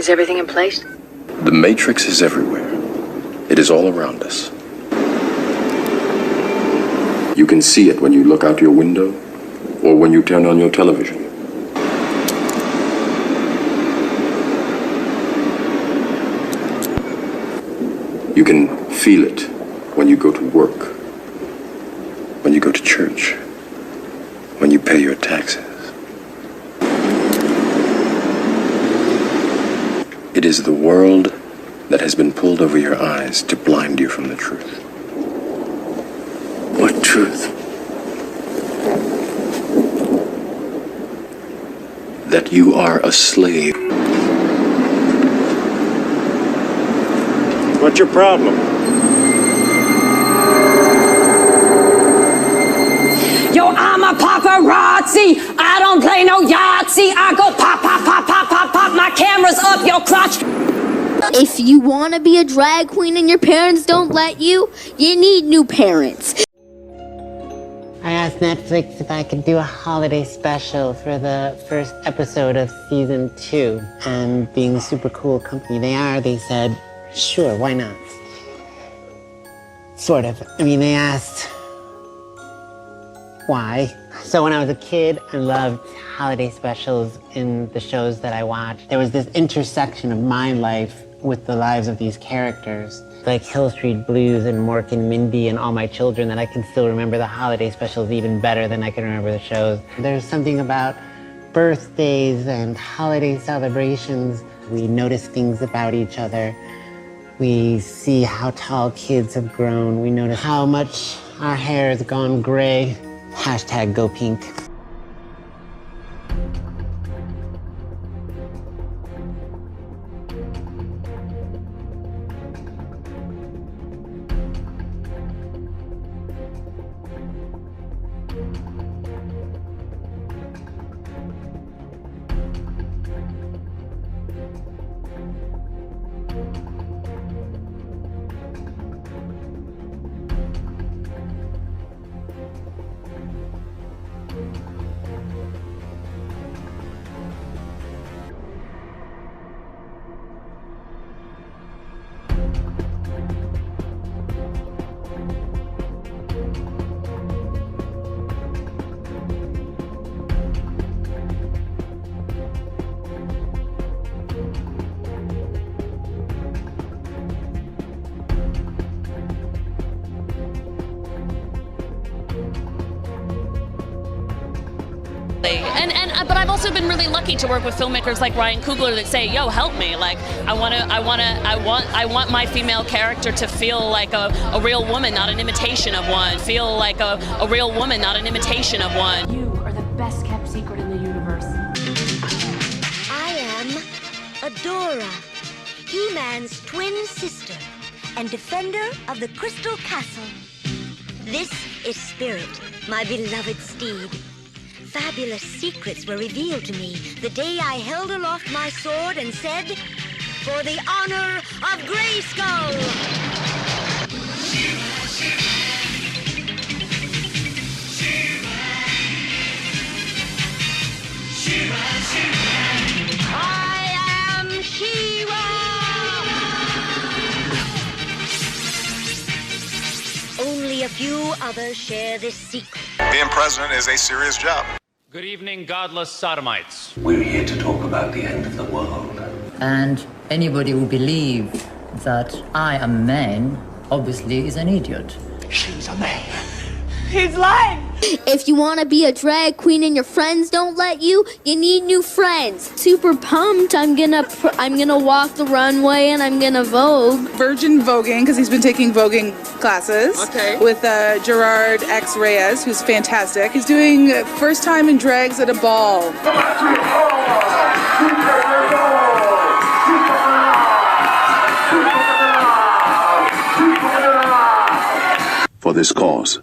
Is everything in place? The Matrix is everywhere. It is all around us. You can see it when you look out your window or when you turn on your television. You can feel it when you go to work, when you go to church, when you pay your taxes. It is the world that has been pulled over your eyes to blind you from the truth. What truth? That you are a slave. What's your problem? Yo, I'm a paparazzi. I don't play no Yahtzee. I go pop, pop, pop, pop, pop, pop. My camera's up your crotch. If you want to be a drag queen and your parents don't let you, you need new parents. I asked Netflix if I could do a holiday special for the first episode of season 2. And being the super cool company they are, they said, sure, why not? Sort of. I mean, they asked why. So when I was a kid, I loved holiday specials in the shows that I watched. There was this intersection of my life with the lives of these characters, like Hill Street Blues and Mork and Mindy and All My Children, that I can still remember the holiday specials even better than I can remember the shows. There's something about birthdays and holiday celebrations. We notice things about each other. We see how tall kids have grown. We notice how much our hair has gone gray. Hashtag go pink. But I've also been really lucky to work with filmmakers like Ryan Coogler that say, "Yo, help me! Like, I want my female character to feel like a real woman, not an imitation of one. Feel like a real woman, not an imitation of one." You are the best kept secret in the universe. I am Adora, He-Man's twin sister and defender of the Crystal Castle. This is Spirit, my beloved steed. Fabulous secrets were revealed to me the day I held aloft my sword and said, "For the honor of Grayskull!" I am She-Ra! Only a few others share this secret. Being president is a serious job. Good evening, godless sodomites. We're here to talk about the end of the world. And anybody who believes that I am man, obviously is an idiot. She's a man. He's lying! If you want to be a drag queen and your friends don't let you, you need new friends. Super pumped. I'm gonna walk the runway and I'm gonna vogue. Virgin voguing, because he's been taking voguing classes. Okay. With Gerard X Reyes, who's fantastic. He's doing first time in drags at a ball. For this cause,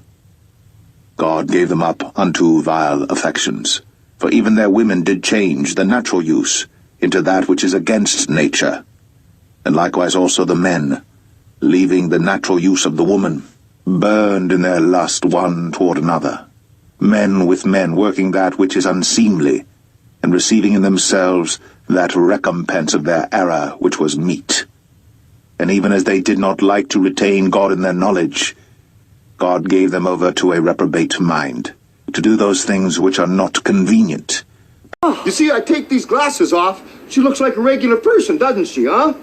God gave them up unto vile affections, for even their women did change the natural use into that which is against nature, and likewise also the men, leaving the natural use of the woman, burned in their lust one toward another, men with men working that which is unseemly, and receiving in themselves that recompense of their error which was meet. And even as they did not like to retain God in their knowledge, God gave them over to a reprobate mind, to do those things which are not convenient. You see, I take these glasses off. She looks like a regular person, doesn't she, huh?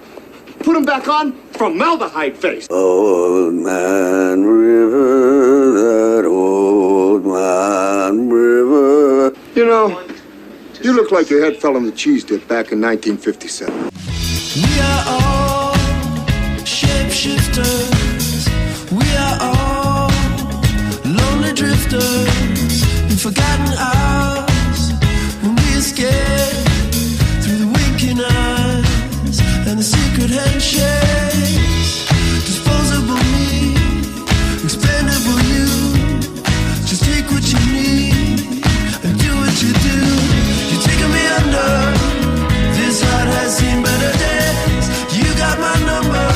Put them back on, formaldehyde face. Old Man River, that old man river. You know, you look like your head fell in the cheese dip back in 1957. We are all shapeshifters. We are all lonely drifters in forgotten hours when we escape through the winking eyes and the secret handshakes. Disposable me, expendable you. Just take what you need and do what you do. You're taking me under. This heart has seen better days. You got my number,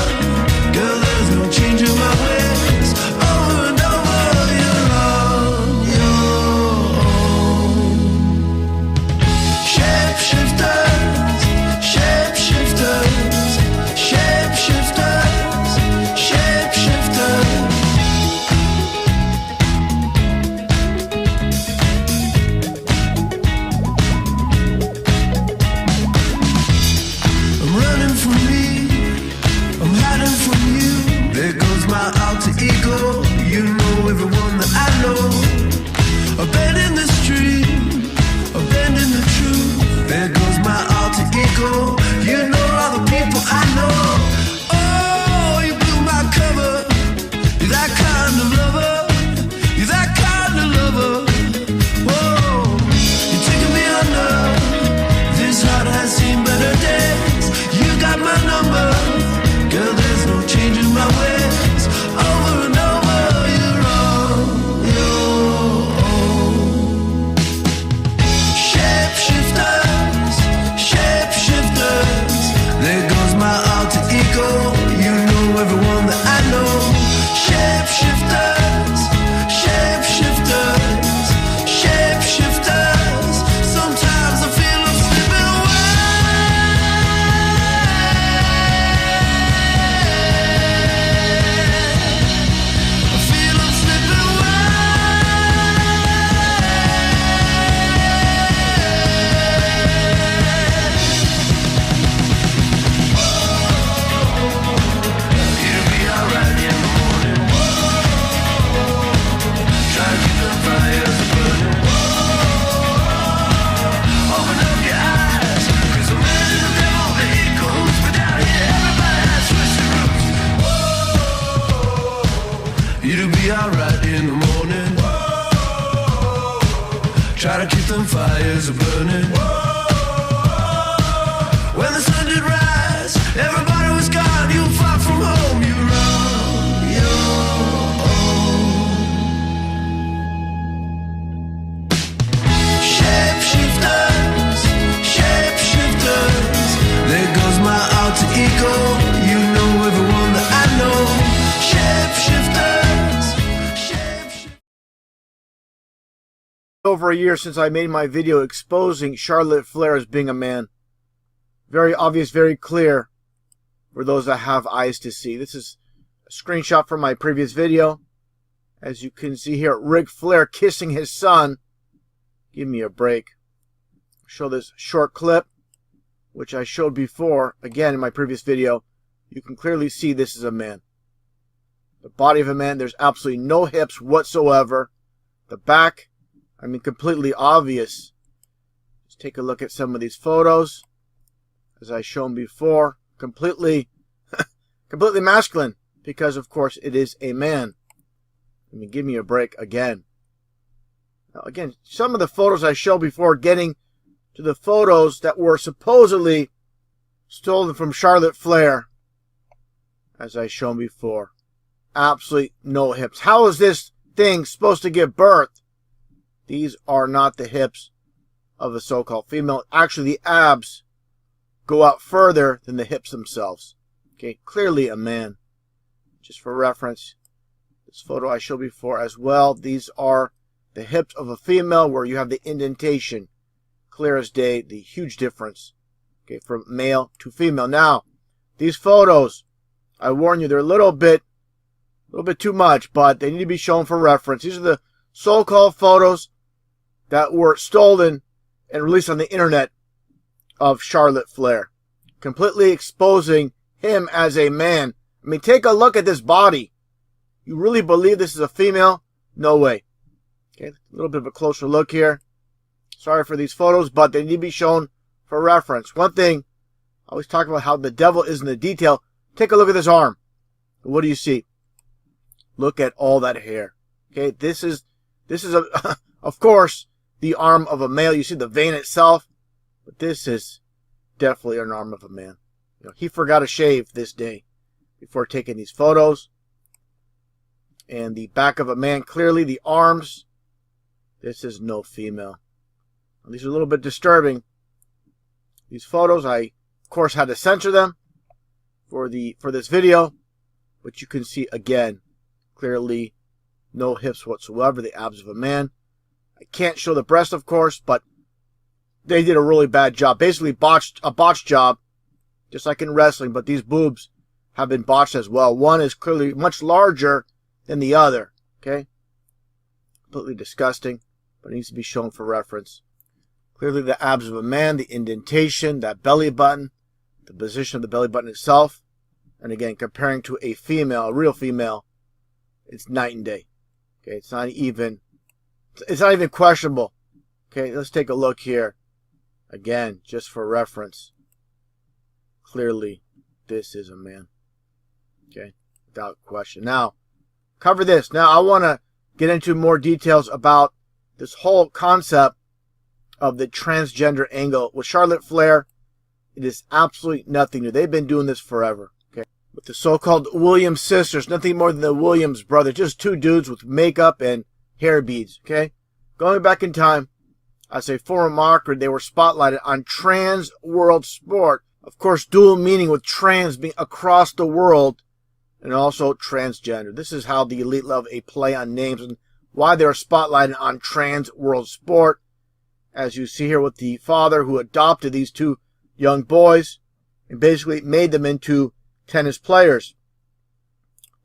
girl. There's no change in my ways. Over and over, you're on your own. Shapeshifters, shapeshifters, shapeshifters, shapeshifters. I'm running from me, I'm hiding from you. There goes my alter ego. You know everyone that I know. Abandon the stream, abandon the truth. There goes my alter ego. You know all the people I know. Oh, you blew my cover. You're that kind of lover. You're that kind of lover. Whoa, you're taking me under. This heart has seen better days. You got my number, girl. There's no change in my ways. Over and over, you're on your own. Shapeshifters, shapeshifters. There goes my alter ego. You know everyone that I know. Shapeshifters, shapeshifters, shapeshifters. Sometimes I feel I'm slipping away. I feel I'm slipping It'll be alright in the morning. Try to keep the fires burning. Open up your eyes, 'cause I'm ready to live on the echoes. But down here, everybody has twisted roots. It'll be alright in the morning. Try to keep them fires burning. When the sun did rise, everybody was gone. You fought from home. You run your own. Shapeshifters, shapeshifters. There goes my alter ego. You know everyone that I know. Shapeshifters, shapeshifters. Over a year since I made my video exposing Charlotte Flair as being a man. Very obvious, very clear for those that have eyes to see. This is a screenshot from my previous video. As you can see here, Ric Flair kissing his son. Give me a break. Show this short clip, which I showed before, again in my previous video. You can clearly see this is a man. The body of a man, there's absolutely no hips whatsoever. The back, I mean, completely obvious. Let's take a look at some of these photos. As I shown before, completely masculine, because of course it is a man. I mean, give me a break again. Now, again, some of the photos I showed before, getting to the photos that were supposedly stolen from Charlotte Flair, as I shown before. Absolutely no hips. How is this thing supposed to give birth? These are not the hips of a so-called female. Actually, the abs go out further than the hips themselves. Okay, clearly a man. Just for reference, this photo I showed before as well. These are the hips of a female where you have the indentation. Clear as day, the huge difference Okay, from male to female. Now, these photos, I warn you, they're a little bit too much, but they need to be shown for reference. These are the so-called photos that were stolen and released on the internet of Charlotte Flair, completely exposing him as a man. I mean, take a look at this body. You really believe this is a female? No way. Okay, a little bit of a closer look here. Sorry for these photos, but they need to be shown for reference. One thing, I always talk about how the devil is in the detail. Take a look at this arm. What do you see? Look at all that hair. Okay, this is of course, the arm of a male. You see the vein itself, but this is definitely an arm of a man. You know, he forgot to shave this day before taking these photos. And the back of a man, clearly the arms. This is no female. These are a little bit disturbing. These photos, I of course had to censor them for this video, but you can see again clearly no hips whatsoever, the abs of a man. I can't show the breast, of course, but they did a really bad job. Basically a botched job, just like in wrestling, but these boobs have been botched as well. One is clearly much larger than the other, okay? Completely disgusting, but it needs to be shown for reference. Clearly the abs of a man, the indentation, that belly button, the position of the belly button itself, and again, comparing to a female, a real female, it's night and day. Okay, it's not even questionable. Okay, let's take a look here. Again, just for reference. Clearly, this is a man. Okay, without question. Now, cover this. Now, I want to get into more details about this whole concept of the transgender angle. With Charlotte Flair, it is absolutely nothing new. They've been doing this forever. Okay, with the so-called Williams sisters, nothing more than the Williams brothers, just two dudes with makeup and hair beads. Okay, going back in time, as a former marker, they were spotlighted on Trans World Sport. Of course, dual meaning with trans being across the world, and also transgender. This is how the elite love a play on names and why they are spotlighted on Trans World Sport. As you see here with the father who adopted these two young boys and basically made them into tennis players.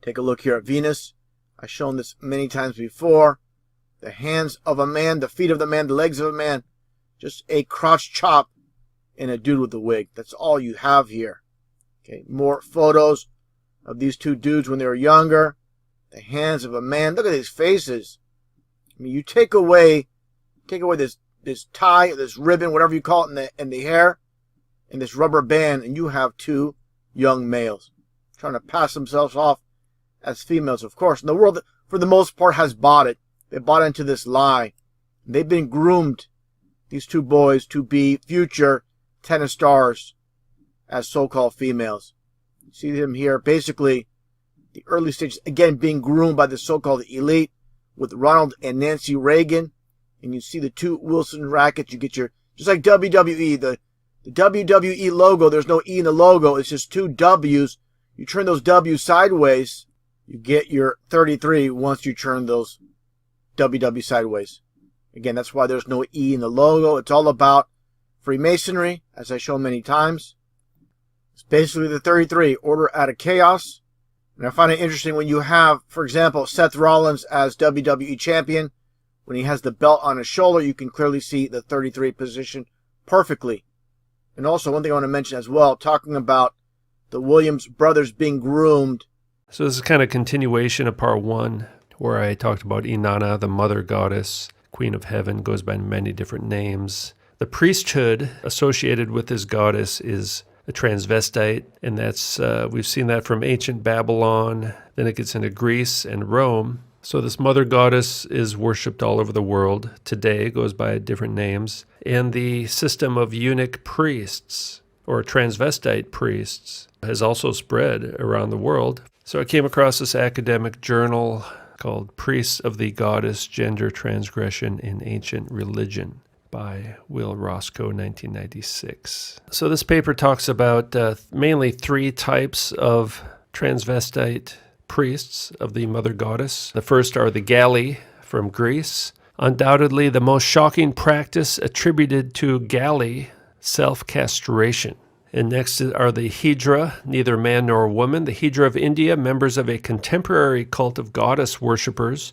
Take a look here at Venus. I've shown this many times before. The hands of a man, the feet of the man, the legs of a man. Just a crotch chop and a dude with a wig. That's all you have here. Okay, more photos of these two dudes when they were younger. The hands of a man. Look at these faces. I mean, you take away this tie, this ribbon, whatever you call it, in the hair, and this rubber band, and you have two young males trying to pass themselves off as females. Of course, and the world, for the most part, has bought it. They bought into this lie. They've been groomed, these two boys, to be future tennis stars as so-called females. You see them here, basically, the early stages, again, being groomed by the so-called elite with Ronald and Nancy Reagan. And you see the two Wilson rackets. You get your, just like WWE, the WWE logo, there's no E in the logo. It's just two W's. You turn those W's sideways, you get your 33 once you turn those WW sideways. Again, that's why there's no E in the logo. It's all about Freemasonry, as I show many times. It's basically the 33, order out of chaos. And I find it interesting when you have, for example, Seth Rollins as WWE champion. When he has the belt on his shoulder, you can clearly see the 33 position perfectly. And also, one thing I want to mention as well, talking about the Williams brothers being groomed. So this is kind of continuation of part one, where I talked about Inanna, the mother goddess, queen of heaven, goes by many different names. The priesthood associated with this goddess is a transvestite, and that's we've seen that from ancient Babylon. Then it gets into Greece and Rome. So this mother goddess is worshipped all over the world today, goes by different names. And the system of eunuch priests, or transvestite priests, has also spread around the world. So I came across this academic journal called Priests of the Goddess, Gender Transgression in Ancient Religion by Will Roscoe, 1996. So this paper talks about mainly three types of transvestite priests of the mother goddess. The first are the Galli from Greece. Undoubtedly the most shocking practice attributed to Galli self-castration. And next are the Hydra, neither man nor woman. The Hydra of India, members of a contemporary cult of goddess worshippers,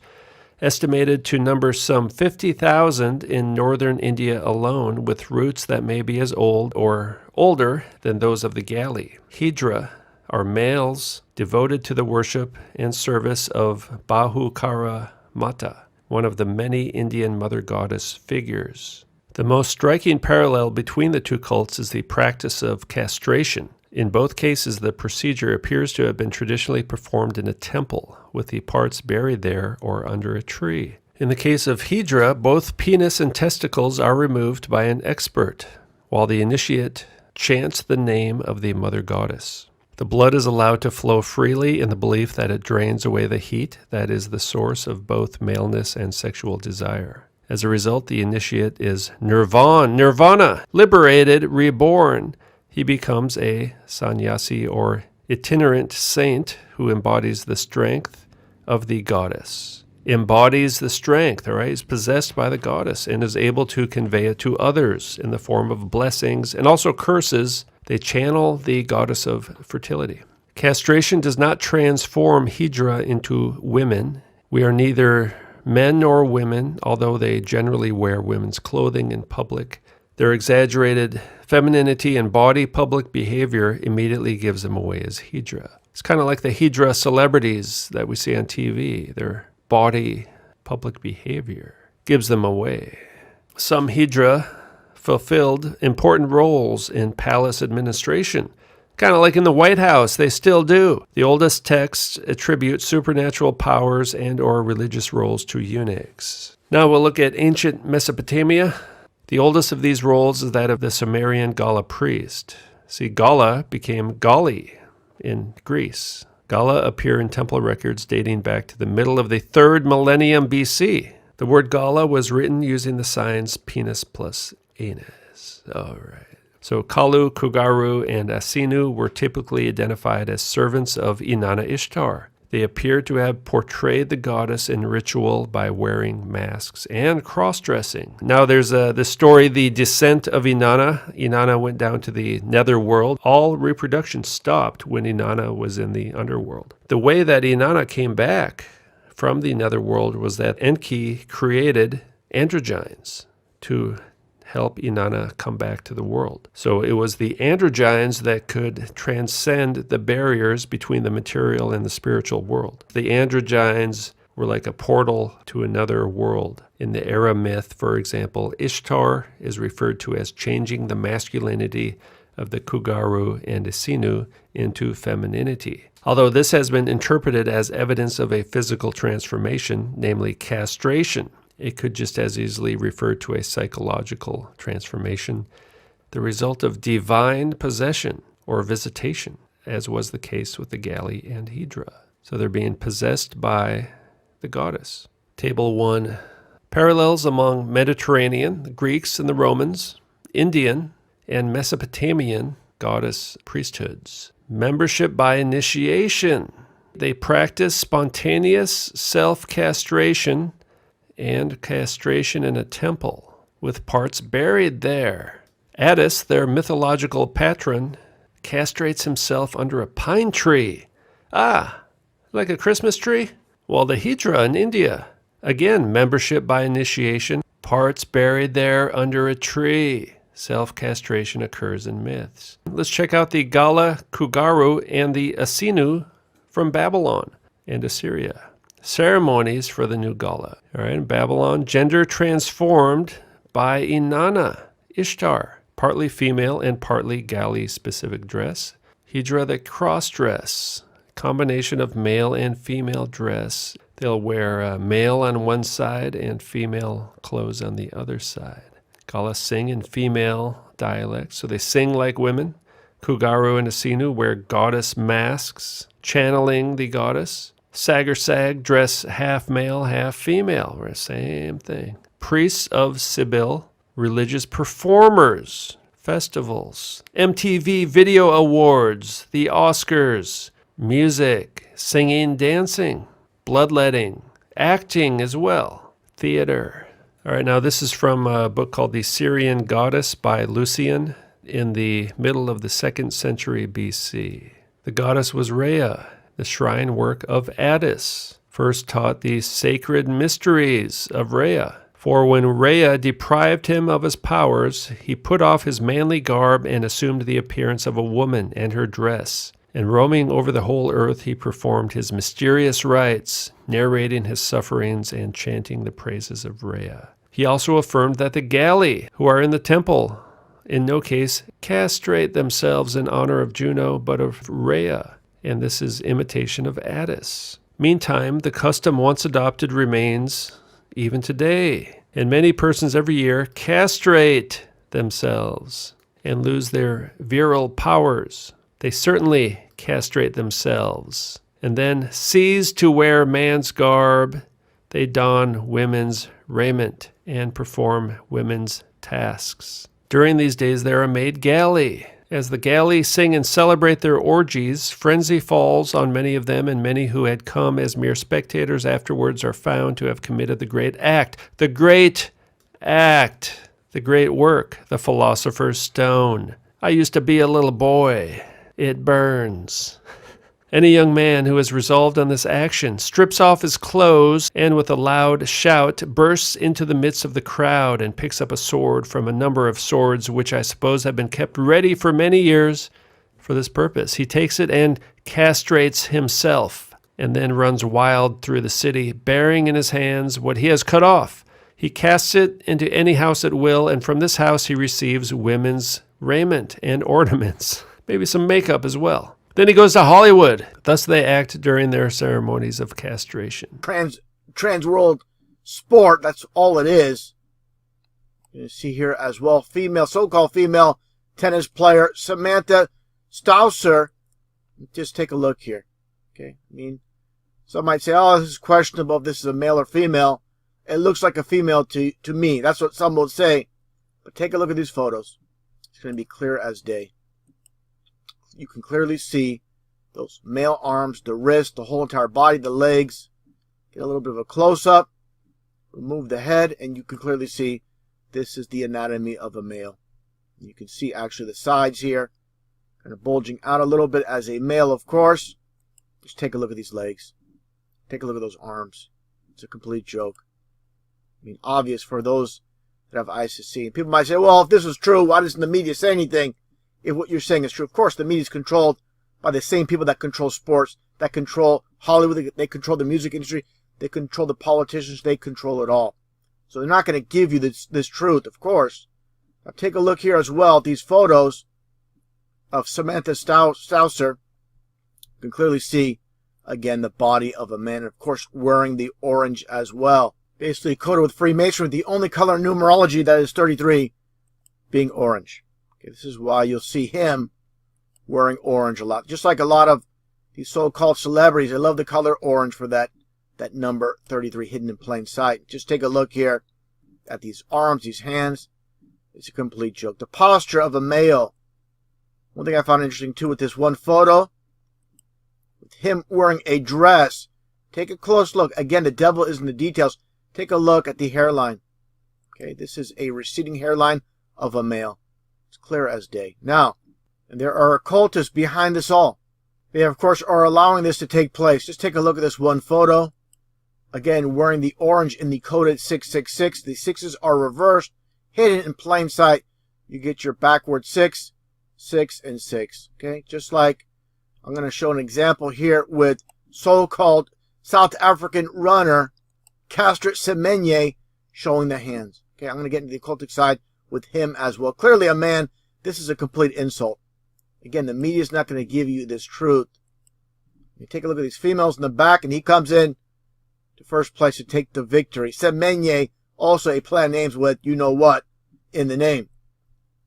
estimated to number some 50,000 in northern India alone, with roots that may be as old or older than those of the Gali. Hydra are males devoted to the worship and service of Bahukara Mata, one of the many Indian mother goddess figures. The most striking parallel between the two cults is the practice of castration. In both cases, the procedure appears to have been traditionally performed in a temple, with the parts buried there or under a tree. In the case of Hydra, both penis and testicles are removed by an expert, while the initiate chants the name of the mother goddess. The blood is allowed to flow freely in the belief that it drains away the heat that is the source of both maleness and sexual desire. As a result, the initiate is nirvana, liberated, reborn. He becomes a sannyasi or itinerant saint who embodies the strength of the goddess. Embodies the strength, all right? He's possessed by the goddess and is able to convey it to others in the form of blessings and also curses. They channel the goddess of fertility. Castration does not transform Hydra into women. We are neither men nor women, although they generally wear women's clothing in public. Their exaggerated femininity and body public behavior immediately gives them away as Hydra. It's kind of like the Hydra celebrities that we see on TV. Their body public behavior gives them away. Some Hydra fulfilled important roles in palace administration. Kind of like in the White House, they still do. The oldest texts attribute supernatural powers and or religious roles to eunuchs. Now we'll look at ancient Mesopotamia. The oldest of these roles is that of the Sumerian Gala priest. See, Gala became Gali in Greece. Gala appear in temple records dating back to the middle of the 3rd millennium BC. The word Gala was written using the signs penis plus anus. All right. So Kalu, Kugaru, and Asinu were typically identified as servants of Inanna Ishtar. They appear to have portrayed the goddess in ritual by wearing masks and cross-dressing. Now there's this story, the descent of Inanna. Inanna went down to the netherworld. All reproduction stopped when Inanna was in the underworld. The way that Inanna came back from the netherworld was that Enki created androgynes to help Inanna come back to the world. So it was the androgynes that could transcend the barriers between the material and the spiritual world. The androgynes were like a portal to another world. In the Era myth, for example, Ishtar is referred to as changing the masculinity of the Kugaru and Asinu into femininity. Although this has been interpreted as evidence of a physical transformation, namely castration, it could just as easily refer to a psychological transformation, the result of divine possession or visitation, as was the case with the Gali and Hydra. So they're being possessed by the goddess. Table 1. Parallels among Mediterranean, the Greeks and the Romans, Indian, and Mesopotamian goddess priesthoods. Membership by initiation. They practice spontaneous self-castration and castration in a temple, with parts buried there. Attis, their mythological patron, castrates himself under a pine tree. Ah, like a Christmas tree? Well, the Hydra in India. Again, membership by initiation, parts buried there under a tree. Self-castration occurs in myths. Let's check out the Gala, Kugaru, and the Asinu from Babylon and Assyria. Ceremonies for the new Gala. All right, in Babylon, gender transformed by Inanna, Ishtar, partly female and partly Gali-specific dress. Hydra, the cross-dress, combination of male and female dress. They'll wear male on one side and female clothes on the other side. Gala sing in female dialect, so they sing like women. Kugaru and Asinu wear goddess masks, channeling the goddess. Sag dress half male, half female. Same thing. Priests of Sibyl, religious performers, festivals, MTV Video Awards, the Oscars, music, singing, dancing, bloodletting, acting as well, theater. All right, now this is from a book called The Syrian Goddess by Lucian in the middle of the 2nd century BC. The goddess was Rhea, the shrine work of Attis, first taught the sacred mysteries of Rhea. For when Rhea deprived him of his powers, he put off his manly garb and assumed the appearance of a woman and her dress. And roaming over the whole earth, he performed his mysterious rites, narrating his sufferings and chanting the praises of Rhea. He also affirmed that the Galli, who are in the temple, in no case castrate themselves in honor of Juno, but of Rhea, and this is imitation of Attis. Meantime, the custom once adopted remains even today, and many persons every year castrate themselves and lose their virile powers. They certainly castrate themselves, and then cease to wear man's garb. They don women's raiment and perform women's tasks. During these days there are made Galli. As the Galli sing and celebrate their orgies, frenzy falls on many of them, and many who had come as mere spectators afterwards are found to have committed the great act. The great act. The great work. The philosopher's stone. I used to be a little boy. It burns. Any young man who has resolved on this action strips off his clothes and with a loud shout bursts into the midst of the crowd and picks up a sword from a number of swords which I suppose have been kept ready for many years for this purpose. He takes it and castrates himself and then runs wild through the city, bearing in his hands what he has cut off. He casts it into any house at will, and from this house he receives women's raiment and ornaments, maybe some makeup as well. Then he goes to Hollywood. Thus they act during their ceremonies of castration. Trans world sport, that's all it is. You see here as well, so-called female tennis player Samantha Stouser. Just take a look here. Okay, I mean, some might say, oh, this is questionable if this is a male or female. It looks like a female to me. That's what some will say. But take a look at these photos. It's going to be clear as day. You can clearly see those male arms, the wrist, the whole entire body, the legs. Get a little bit of a close-up. Remove the head, and you can clearly see this is the anatomy of a male. You can see actually the sides here, kind of bulging out a little bit as a male, of course. Just take a look at these legs. Take a look at those arms. It's a complete joke. I mean, obvious for those that have eyes to see. And people might say, well, if this was true, why doesn't the media say anything? If what you're saying is true. Of course, the media is controlled by the same people that control sports, that control Hollywood, they control the music industry, they control the politicians, they control it all. So they're not going to give you this truth, of course. Now take a look here as well at these photos of Samantha Stouser. You can clearly see, again, the body of a man, and of course, wearing the orange as well. Basically coded with Freemasonry, the only color in numerology that is 33 being orange. Okay, this is why you'll see him wearing orange a lot. Just like a lot of these so-called celebrities, they love the color orange for that number 33 hidden in plain sight. Just take a look here at these arms, these hands. It's a complete joke. The posture of a male. One thing I found interesting too with this one photo, with him wearing a dress. Take a close look. Again, the devil is in the details. Take a look at the hairline. Okay, this is a receding hairline of a male. It's clear as day. Now, and there are occultists behind this all. They, of course, are allowing this to take place. Just take a look at this one photo. Again, wearing the orange in the coded 666. The sixes are reversed, hidden in plain sight. You get your backward 6, 6, and 6. Okay, just like I'm going to show an example here with so-called South African runner Castrate Semenye showing the hands. Okay, I'm going to get into the occultic side with him as well. Clearly a man, this is a complete insult. Again, the media is not going to give you this truth. You take a look at these females in the back, and he comes in to first place to take the victory. Semenye, also a play on names with you know what in the name.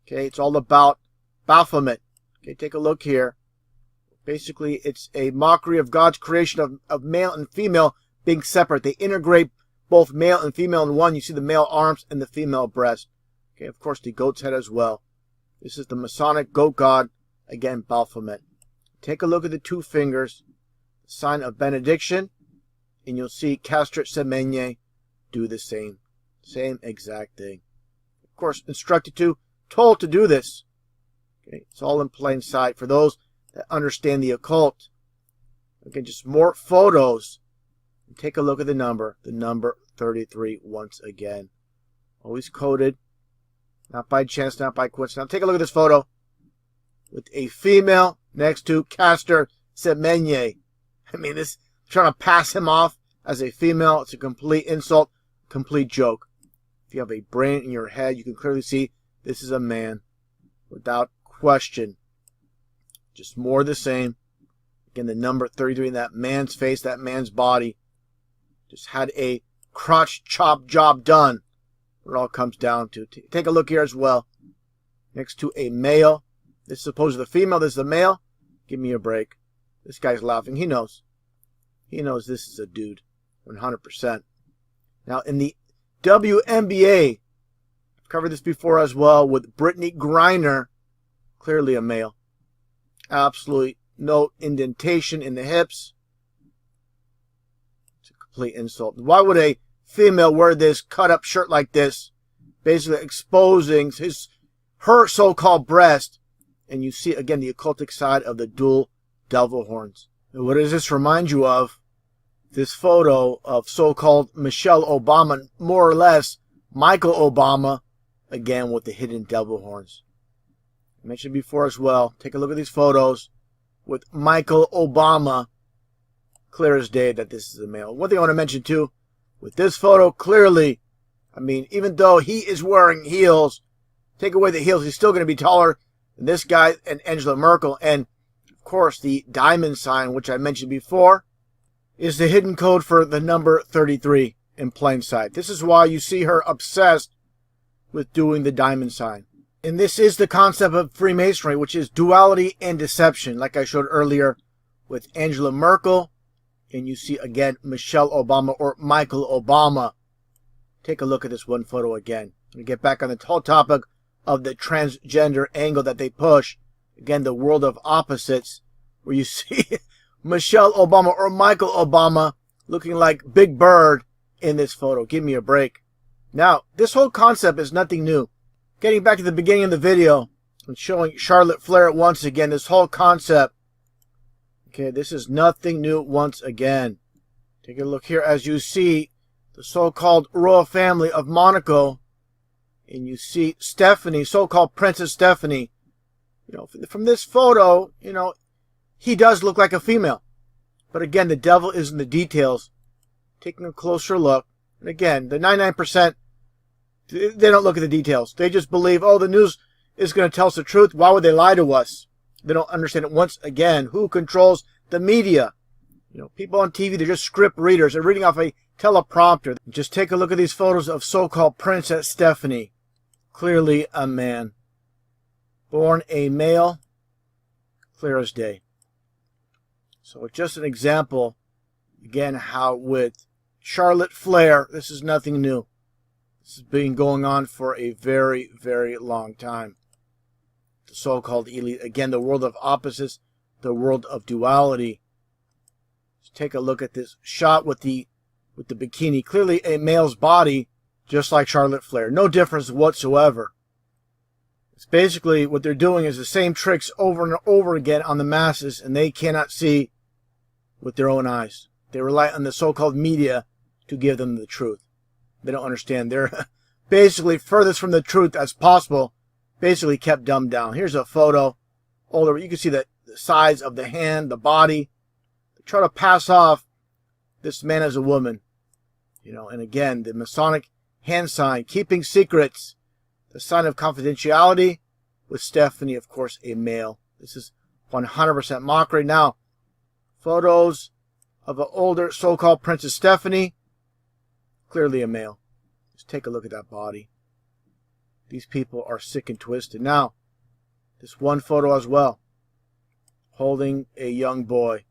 Okay, it's all about Baphomet. Okay, take a look here. Basically, it's a mockery of God's creation of male and female being separate. They integrate both male and female in one. You see the male arms and the female breast. Okay, of course, the goat's head as well. This is the Masonic goat god, again, Baphomet. Take a look at the two fingers, the sign of benediction, and you'll see Castrate Semenye do the same. Same exact thing. Of course, instructed to, told to do this. Okay, it's all in plain sight for those that understand the occult. Okay, just more photos. And take a look at the number 33 once again. Always coded, not by chance, not by coincidence. Now take a look at this photo with a female next to Castor Semenya. I mean, this trying to pass him off as a female. It's a complete insult, complete joke. If you have a brain in your head, you can clearly see this is a man without question. Just more of the same. Again, the number 33 in that man's face, that man's body. Just had a crotch chop job done. What it all comes down to. Take a look here as well. Next to a male. This is supposed to be the female. This is the male. Give me a break. This guy's laughing. He knows. He knows this is a dude. 100%. Now, in the WNBA, I've covered this before as well with Brittany Griner. Clearly a male. Absolutely no indentation in the hips. It's a complete insult. Why would a female wear this cut-up shirt like this, basically exposing her so-called breast? And you see, again, the occultic side of the dual devil horns. And what does this remind you of? This photo of so-called Michelle Obama, more or less Michael Obama, again with the hidden devil horns. I mentioned before as well, take a look at these photos with Michael Obama. Clear as day that this is a male. One thing I want to mention too, with this photo, clearly, I mean, even though he is wearing heels, take away the heels, he's still going to be taller than this guy and Angela Merkel. And, of course, the diamond sign, which I mentioned before, is the hidden code for the number 33 in plain sight. This is why you see her obsessed with doing the diamond sign. And this is the concept of Freemasonry, which is duality and deception, like I showed earlier with Angela Merkel. And you see, again, Michelle Obama or Michael Obama. Take a look at this one photo again. We get back on the whole topic of the transgender angle that they push. Again, the world of opposites, where you see Michelle Obama or Michael Obama looking like Big Bird in this photo. Give me a break. Now, this whole concept is nothing new. Getting back to the beginning of the video and showing Charlotte Flair once again, this whole concept. Okay, this is nothing new once again. Take a look here as you see the so-called royal family of Monaco. And you see Stephanie, so-called Princess Stephanie. You know, from this photo, you know, he does look like a female. But again, the devil is in the details. Taking a closer look. And again, the 99%, they don't look at the details. They just believe, oh, the news is going to tell us the truth. Why would they lie to us? They don't understand it once again. Who controls the media? You know, people on TV, they're just script readers. They're reading off a teleprompter. Just take a look at these photos of so-called Princess Stephanie. Clearly a man. Born a male. Clear as day. So just an example, again, how with Charlotte Flair, this is nothing new. This has been going on for a very, very long time. The so-called elite, again, the world of opposites, the world of duality. Just take a look at this shot with the bikini. Clearly a male's body, just like Charlotte Flair. No difference whatsoever. It's basically what they're doing is the same tricks over and over again on the masses, and they cannot see with their own eyes. They rely on the so-called media to give them the truth. They don't understand. They're basically furthest from the truth as possible, basically kept dumbed down. Here's a photo, older. You can see the size of the hand, the body. They try to pass off this man as a woman. You know, and again, the Masonic hand sign, keeping secrets, the sign of confidentiality, with Stephanie, of course, a male. This is 100% mockery. Now, photos of an older so-called Princess Stephanie, clearly a male. Just take a look at that body. These people are sick and twisted. Now, this one photo as well, holding a young boy,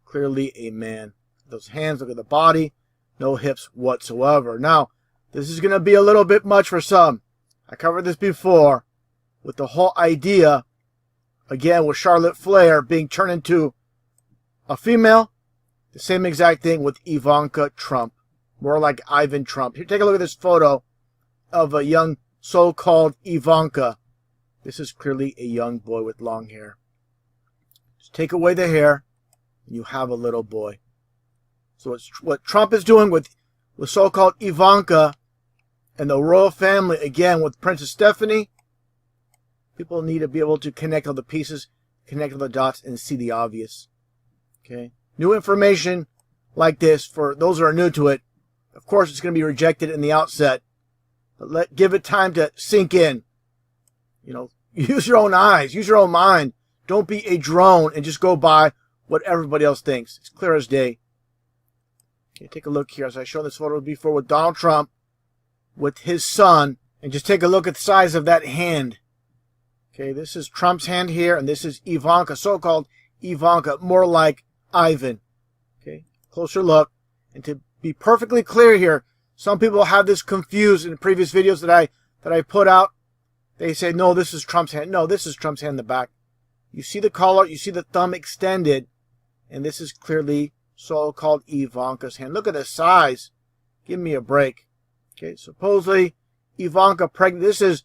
clearly a man. Those hands, look at the body, no hips whatsoever. Now, this is going to be a little bit much for some. I covered this before with the whole idea, again, with Charlotte Flair being turned into a female. The same exact thing with Ivanka Trump. More like Ivan Trump. Here, take a look at this photo of a young so-called Ivanka. This is clearly a young boy with long hair. Just take away the hair, and you have a little boy. So it's what Trump is doing with so-called Ivanka and the royal family, again, with Princess Stephanie. People need to be able to connect all the pieces, connect all the dots, and see the obvious. Okay? New information like this, for those that are new to it, of course it's going to be rejected in the outset. But give it time to sink in. You know, use your own eyes, use your own mind. Don't be a drone and just go by what everybody else thinks. It's clear as day. Okay, take a look here. As I showed this photo before with Donald Trump, with his son, and just take a look at the size of that hand. Okay, this is Trump's hand here, and this is Ivanka, so-called Ivanka, more like Ivan. Okay, closer look. And to be perfectly clear here, some people have this confused in the previous videos that I put out. They say, no, this is Trump's hand. No, this is Trump's hand in the back. You see the collar, you see the thumb extended, and this is clearly so-called Ivanka's hand. Look at the size. Give me a break. Okay, supposedly Ivanka pregnant. This is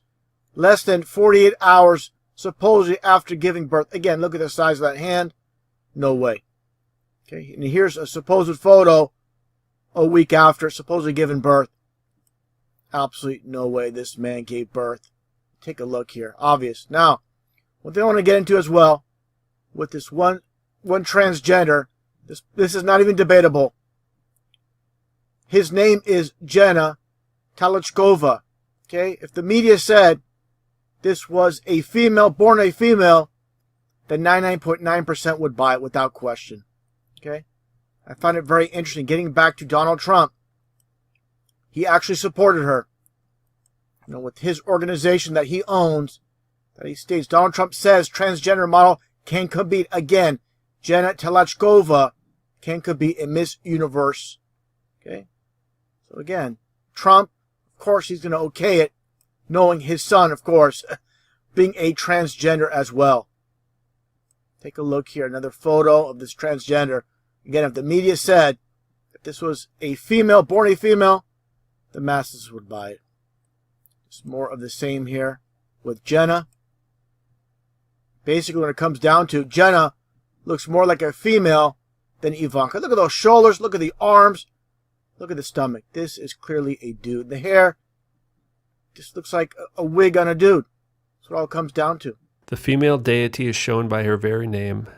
less than 48 hours supposedly after giving birth. Again, look at the size of that hand. No way. Okay, and here's a supposed photo a week after supposedly giving birth. Absolutely no way this man gave birth. Take a look here. Obvious. Now, what they want to get into as well, with this one transgender, this is not even debatable. His name is Jenna Talachkova. Okay? If the media said this was a female, born a female, then 99.9% would buy it without question. Okay? I find it very interesting. Getting back to Donald Trump, he actually supported her. You know, with his organization that he owns, that he states, Donald Trump says transgender model can compete. Again, Jenna Talachkova can compete in Miss Universe. Okay? So again, Trump, of course, he's going to okay it, knowing his son, of course, being a transgender as well. Take a look here. Another photo of this transgender. Again, if the media said if this was a female, born a female, the masses would buy it. It's more of the same here with Jenna. Basically, when it comes down to, Jenna looks more like a female than Ivanka. Look at those shoulders. Look at the arms. Look at the stomach. This is clearly a dude. The hair just looks like a wig on a dude. That's what it all comes down to. The female deity is shown by her very name,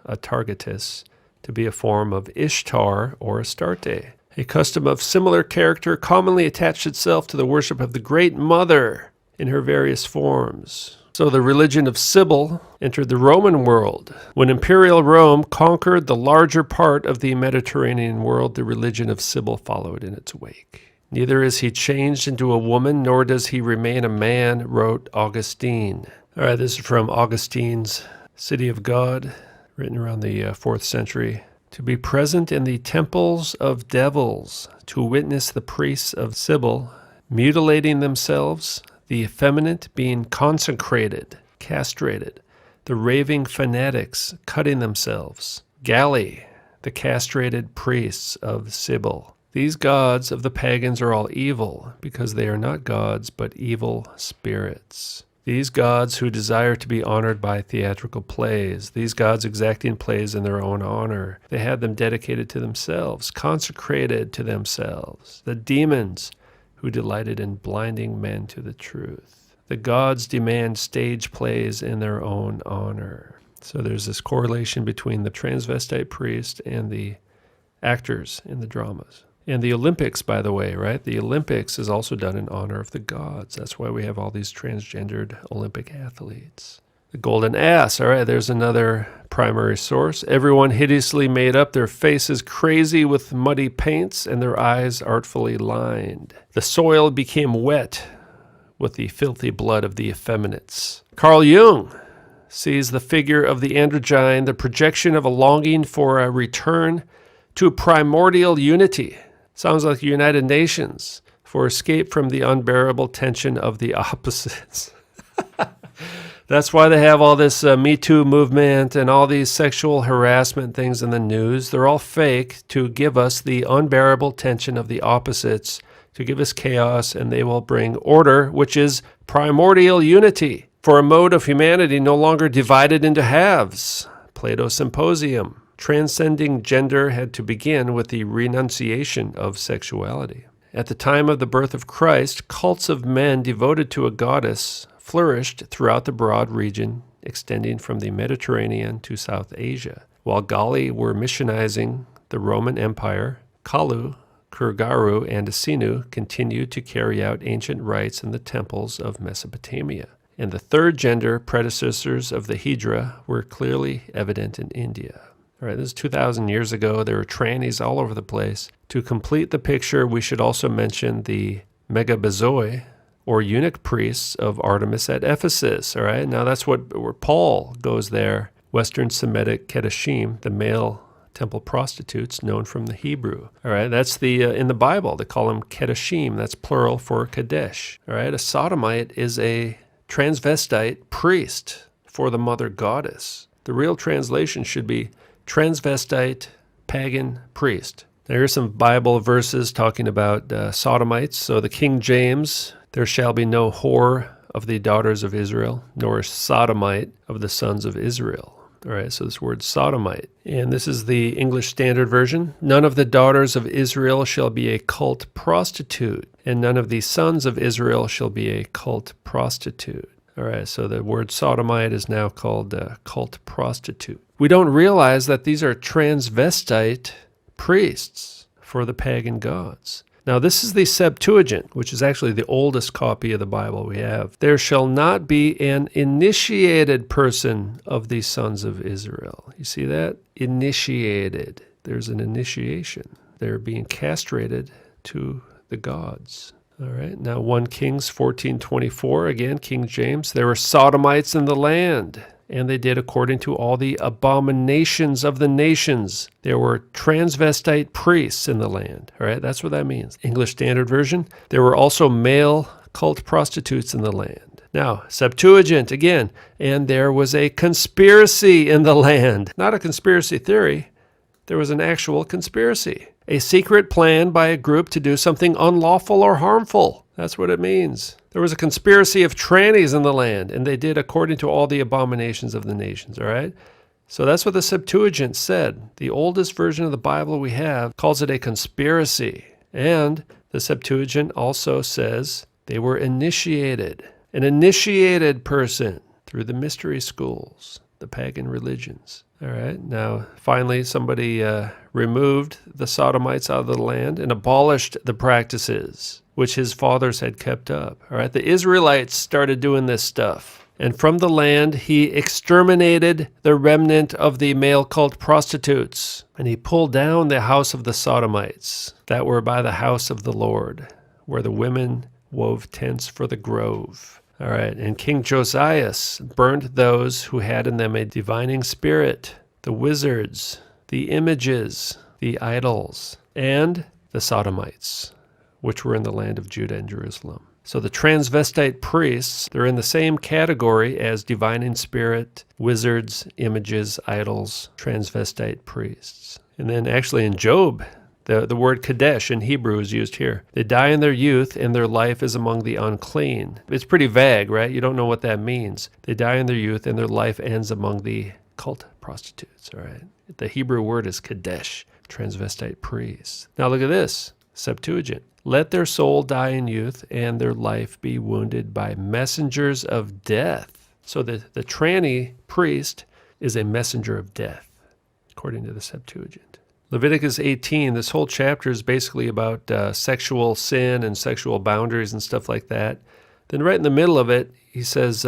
Atargatis, to be a form of Ishtar or Astarte. A custom of similar character commonly attached itself to the worship of the Great Mother in her various forms. So the religion of Sibyl entered the Roman world. When Imperial Rome conquered the larger part of the Mediterranean world, the religion of Sibyl followed in its wake. Neither is he changed into a woman, nor does he remain a man, wrote Augustine. All right, this is from Augustine's City of God, written around the 4th century. To be present in the temples of devils, to witness the priests of Sibyl mutilating themselves, the effeminate being consecrated, castrated, the raving fanatics cutting themselves, Galli, the castrated priests of Sibyl. These gods of the pagans are all evil, because they are not gods, but evil spirits. These gods who desire to be honored by theatrical plays, these gods exacting plays in their own honor, they had them dedicated to themselves, consecrated to themselves. The demons who delighted in blinding men to the truth. The gods demand stage plays in their own honor. So there's this correlation between the transvestite priest and the actors in the dramas. And the Olympics, by the way, right? The Olympics is also done in honor of the gods. That's why we have all these transgendered Olympic athletes. The golden ass, all right, there's another primary source. Everyone hideously made up, their faces crazy with muddy paints, and their eyes artfully lined. The soil became wet with the filthy blood of the effeminates. Carl Jung sees the figure of the androgyne, the projection of a longing for a return to primordial unity. Sounds like the United Nations for escape from the unbearable tension of the opposites. That's why they have all this Me Too movement and all these sexual harassment things in the news. They're all fake to give us the unbearable tension of the opposites to give us chaos, and they will bring order, which is primordial unity, for a mode of humanity no longer divided into halves. Plato's Symposium. Transcending gender had to begin with the renunciation of sexuality. At the time of the birth of Christ, cults of men devoted to a goddess flourished throughout the broad region extending from the Mediterranean to South Asia. While Galli were missionizing the Roman Empire, Kalu, Kurgaru, and Asinu continued to carry out ancient rites in the temples of Mesopotamia. And the third gender predecessors of the Hydra were clearly evident in India. All right, this is 2,000 years ago. There were trannies all over the place. To complete the picture, we should also mention the megabazoi, or eunuch priests of Artemis at Ephesus. All right, now that's where Paul goes there. Western Semitic Kedoshim, the male temple prostitutes known from the Hebrew. All right, that's in the Bible. They call them Kedoshim. That's plural for Kadesh. All right, a sodomite is a transvestite priest for the mother goddess. The real translation should be transvestite pagan priest. Now here's some Bible verses talking about sodomites. So the King James, there shall be no whore of the daughters of Israel, nor a sodomite of the sons of Israel. All right, so this word sodomite. And this is the English Standard Version. None of the daughters of Israel shall be a cult prostitute, and none of the sons of Israel shall be a cult prostitute. All right, so the word sodomite is now called cult prostitute. We don't realize that these are transvestite priests for the pagan gods. Now, this is the Septuagint, which is actually the oldest copy of the Bible we have. There shall not be an initiated person of the sons of Israel. You see that? Initiated. There's an initiation. They're being castrated to the gods. All right, now 1 Kings 14:24, again, King James. There were sodomites in the land, and they did according to all the abominations of the nations. There were transvestite priests in the land. All right, that's what that means. English Standard Version. There were also male cult prostitutes in the land. Now, Septuagint again. And there was a conspiracy in the land. Not a conspiracy theory. There was an actual conspiracy. A secret plan by a group to do something unlawful or harmful. That's what it means. There was a conspiracy of trannies in the land, and they did according to all the abominations of the nations, all right? So that's what the Septuagint said. The oldest version of the Bible we have calls it a conspiracy. And the Septuagint also says they were initiated. An initiated person through the mystery schools, the pagan religions. All right, now finally somebody removed the sodomites out of the land and abolished the practices which his fathers had kept up. All right, the Israelites started doing this stuff. And from the land he exterminated the remnant of the male cult prostitutes. And he pulled down the house of the sodomites that were by the house of the Lord, where the women wove tents for the grove. All right, and King Josias burned those who had in them a divining spirit, the wizards, the images, the idols, and the sodomites, which were in the land of Judah and Jerusalem. So the transvestite priests, they're in the same category as divining spirit, wizards, images, idols, transvestite priests. And then actually in Job, the word Kadesh in Hebrew is used here. They die in their youth, and their life is among the unclean. It's pretty vague, right? You don't know what that means. They die in their youth, and their life ends among the cult prostitutes, all right? The Hebrew word is Kadesh, transvestite priests. Now look at this, Septuagint. Let their soul die in youth, and their life be wounded by messengers of death. So the tranny priest is a messenger of death, according to the Septuagint. Leviticus 18, this whole chapter is basically about sexual sin and sexual boundaries and stuff like that. Then right in the middle of it, he says,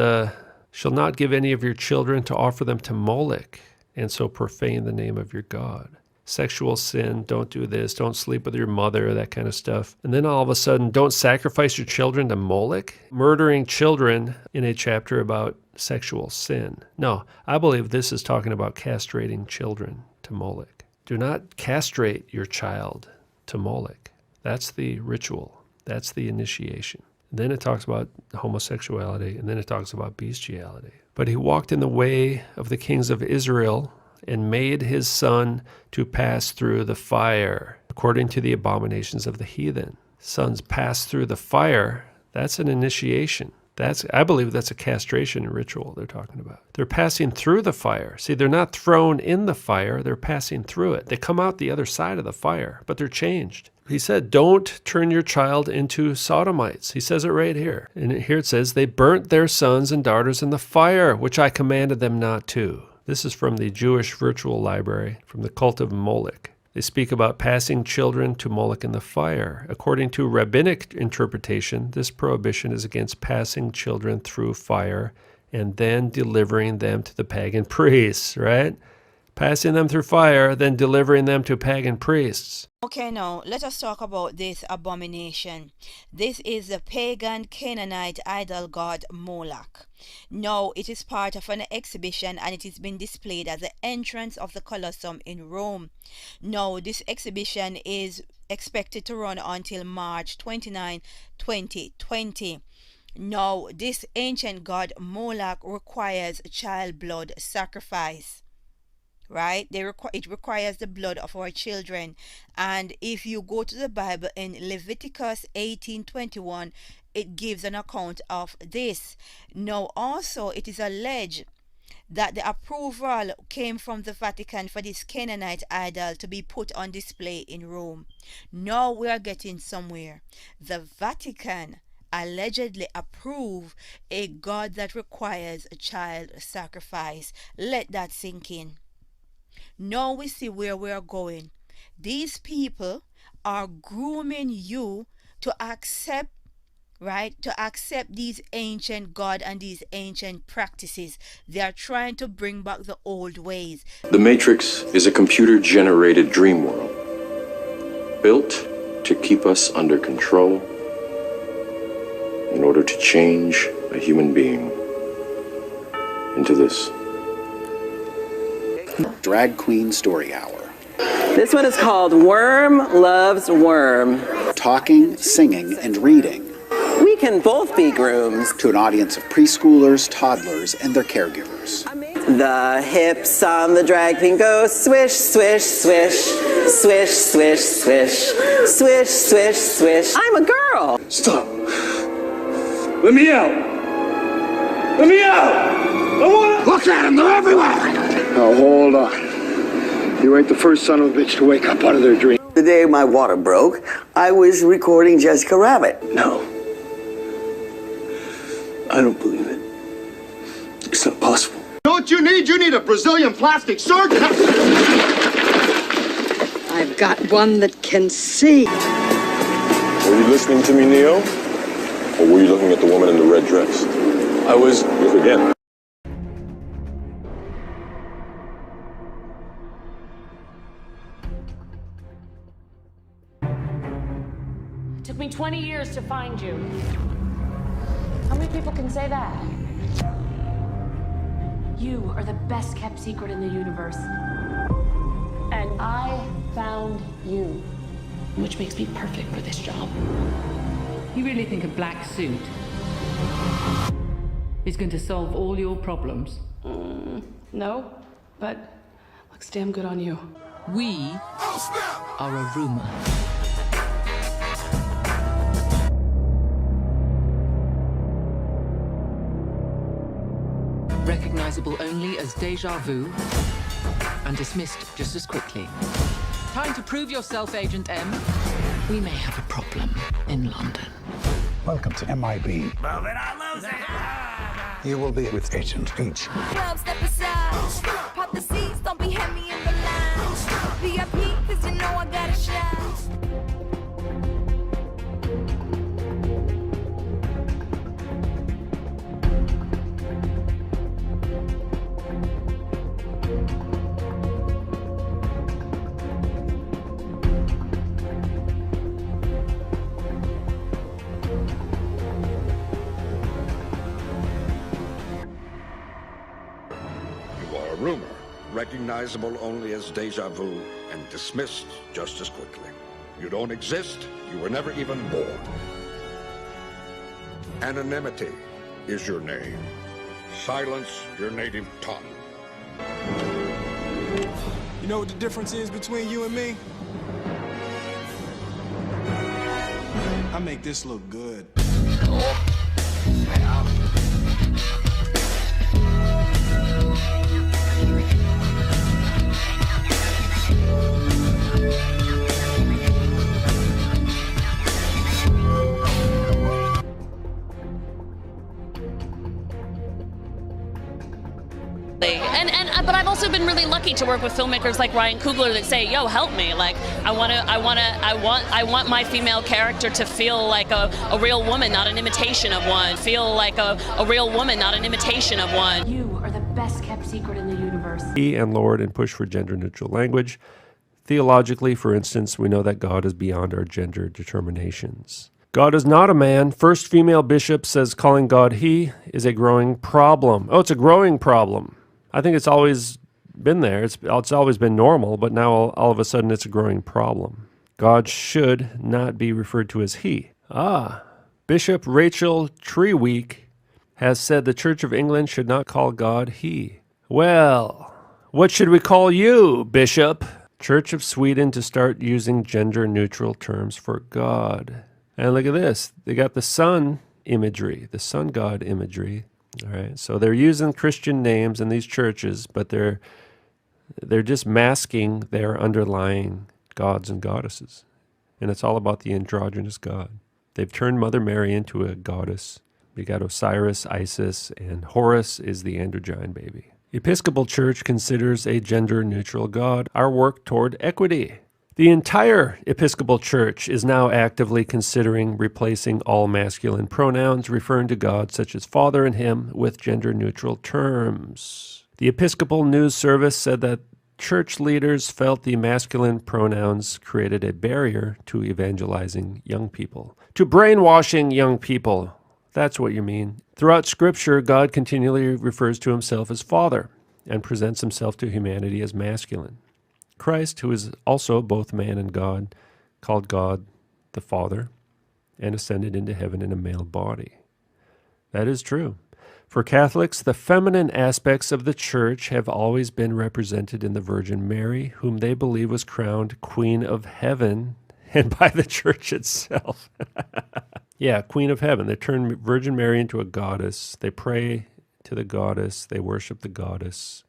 shall not give any of your children to offer them to Molech, and so profane the name of your God. Sexual sin, don't do this, don't sleep with your mother, that kind of stuff. And then all of a sudden, don't sacrifice your children to Molech? Murdering children in a chapter about sexual sin. No, I believe this is talking about castrating children to Molech. Do not castrate your child to Molech. That's the ritual. That's the initiation. And then it talks about homosexuality, and then it talks about bestiality. But he walked in the way of the kings of Israel and made his son to pass through the fire, according to the abominations of the heathen. sons pass through the fire, that's an initiation. I believe that's a castration ritual they're talking about. They're passing through the fire. See, they're not thrown in the fire, they're passing through it. They come out the other side of the fire, but they're changed. He said, don't turn your child into sodomites. He says it right here. And here it says, they burnt their sons and daughters in the fire, which I commanded them not to. This is from the Jewish Virtual Library, from the cult of Moloch. They speak about passing children to Moloch in the fire. According to rabbinic interpretation, this prohibition is against passing children through fire and then delivering them to the pagan priests, right? Passing them through fire, then delivering them to pagan priests. Okay, now let us talk about this abomination. This is the pagan Canaanite idol god Moloch. Now, it is part of an exhibition and it is being displayed at the entrance of the Colosseum in Rome. Now, this exhibition is expected to run until March 29, 2020. Now, this ancient god Moloch requires child blood sacrifice. Right? It requires the blood of our children. And if you go to the Bible in Leviticus 18:21, it gives an account of this. Now also it is alleged that the approval came from the Vatican for this Canaanite idol to be put on display in Rome. Now we are getting somewhere. The Vatican allegedly approve a god that requires a child sacrifice. Let that sink in. Now we see where we are going. These people are grooming you to accept, right? To accept these ancient God and these ancient practices. They are trying to bring back the old ways. The Matrix is a computer-generated dream world, built to keep us under control in order to change a human being into this. Drag Queen Story Hour. This one is called Worm Loves Worm. Talking, singing, and reading. We can both be grooms. To an audience of preschoolers, toddlers, and their caregivers. The hips on the drag queen go swish, swish, swish, swish, swish, swish, swish, swish, swish. I'm a girl. Stop. Let me out. Let me out. I want to... Look at them. They're everywhere. Now, hold on. You ain't the first son of a bitch to wake up out of their dream. The day my water broke, I was recording Jessica Rabbit. No. I don't believe it. It's not possible. You know what you need? You need a Brazilian plastic surgeon. I've got one that can see. Were you listening to me, Neo? Or were you looking at the woman in the red dress? I was. Look again. Took me 20 years to find you. How many people can say that? You are the best kept secret in the universe. And I found you. Which makes me perfect for this job. You really think a black suit is going to solve all your problems? No, but looks damn good on you. We are a rumor. Recognizable only as deja vu and dismissed just as quickly. Time to prove yourself, Agent M. We may have a problem in London. Welcome to MIB. You will be with Agent H. Club, step aside. Pop the seats, don't be heavy in the line. VIP, cause you know I got a shot. Rumor, recognizable only as deja vu and dismissed just as quickly. You don't exist, you were never even born. Anonymity is your name. Silence your native tongue. You know what the difference is between you and me? I make this look good. But I've also been really lucky to work with filmmakers like Ryan Coogler that say, "Yo, help me! Like, I want my female character to feel like a real woman, not an imitation of one. Feel like a real woman, not an imitation of one." You are the best kept secret in the universe. He and Lord and push for gender-neutral language. Theologically, for instance, we know that God is beyond our gender determinations. God is not a man. First female bishop says calling God he is a growing problem. Oh, it's a growing problem. I think it's always been there. It's always been normal, but now all of a sudden it's a growing problem. God should not be referred to as he. Bishop Rachel Treweek has said the Church of England should not call God he. Well, what should we call you, Bishop? Church of Sweden to start using gender-neutral terms for God. And look at this. They got the sun imagery, the sun god imagery. All right, so they're using Christian names in these churches, but they're just masking their underlying gods and goddesses. And it's all about the androgynous God. They've turned Mother Mary into a goddess. We got Osiris, Isis, and Horus is the androgyne baby. Episcopal Church considers a gender-neutral God our work toward equity. The entire Episcopal Church is now actively considering replacing all masculine pronouns referring to God, such as Father and Him, with gender-neutral terms. The Episcopal News Service said that church leaders felt the masculine pronouns created a barrier to evangelizing young people, to brainwashing young people. That's what you mean. Throughout Scripture, God continually refers to Himself as Father and presents Himself to humanity as masculine. Christ, who is also both man and God, called God the Father and ascended into heaven in a male body. That is true. For Catholics, the feminine aspects of the Church have always been represented in the Virgin Mary, whom they believe was crowned Queen of Heaven, and by the Church itself. Yeah, Queen of Heaven. They turn Virgin Mary into a goddess. They pray to the goddess. They worship the goddess.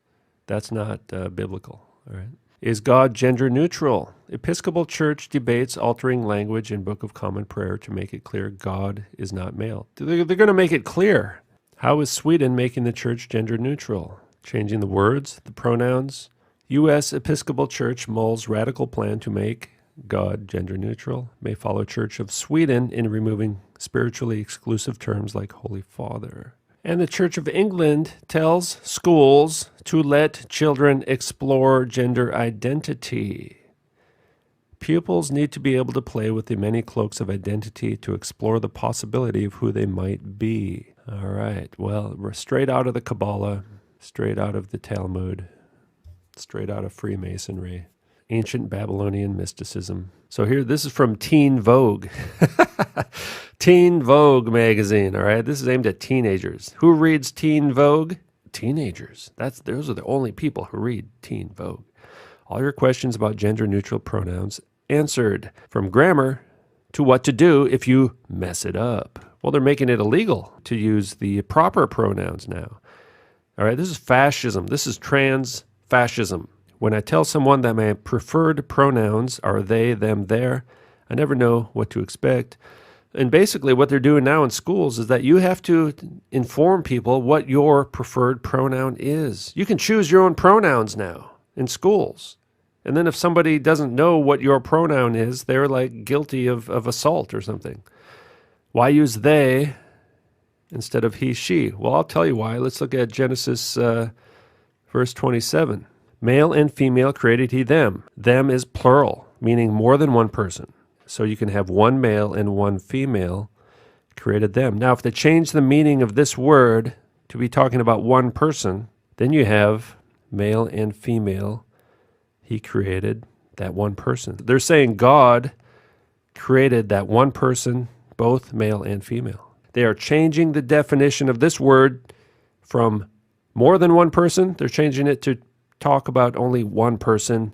That's not biblical, all right? Is God gender neutral? Episcopal Church debates altering language in Book of Common Prayer to make it clear God is not male. They're going to make it clear. How is Sweden making the church gender neutral? Changing the words, the pronouns? U.S. Episcopal Church mulls radical plan to make God gender neutral. May follow Church of Sweden in removing spiritually exclusive terms like Holy Father. And the Church of England tells schools to let children explore gender identity. Pupils need to be able to play with the many cloaks of identity to explore the possibility of who they might be. All right, well, we're straight out of the Kabbalah, straight out of the Talmud, straight out of Freemasonry, ancient Babylonian mysticism. So here, this is from Teen Vogue. Teen Vogue magazine, all right? This is aimed at teenagers. Who reads Teen Vogue? Teenagers. Those are the only people who read Teen Vogue. All your questions about gender-neutral pronouns answered, from grammar to what to do if you mess it up. Well, they're making it illegal to use the proper pronouns now. All right, this is fascism. This is trans-fascism. When I tell someone that my preferred pronouns are they, them, their, I never know what to expect. And basically what they're doing now in schools is that you have to inform people what your preferred pronoun is. You can choose your own pronouns now in schools. And then if somebody doesn't know what your pronoun is, they're like guilty of assault or something. Why use they instead of he, she? Well, I'll tell you why. Let's look at Genesis verse 27. Male and female created he them. Them is plural, meaning more than one person. So you can have one male and one female created them. Now, if they change the meaning of this word to be talking about one person, then you have male and female. He created that one person. They're saying God created that one person, both male and female. They are changing the definition of this word from more than one person. They're changing it to talk about only one person,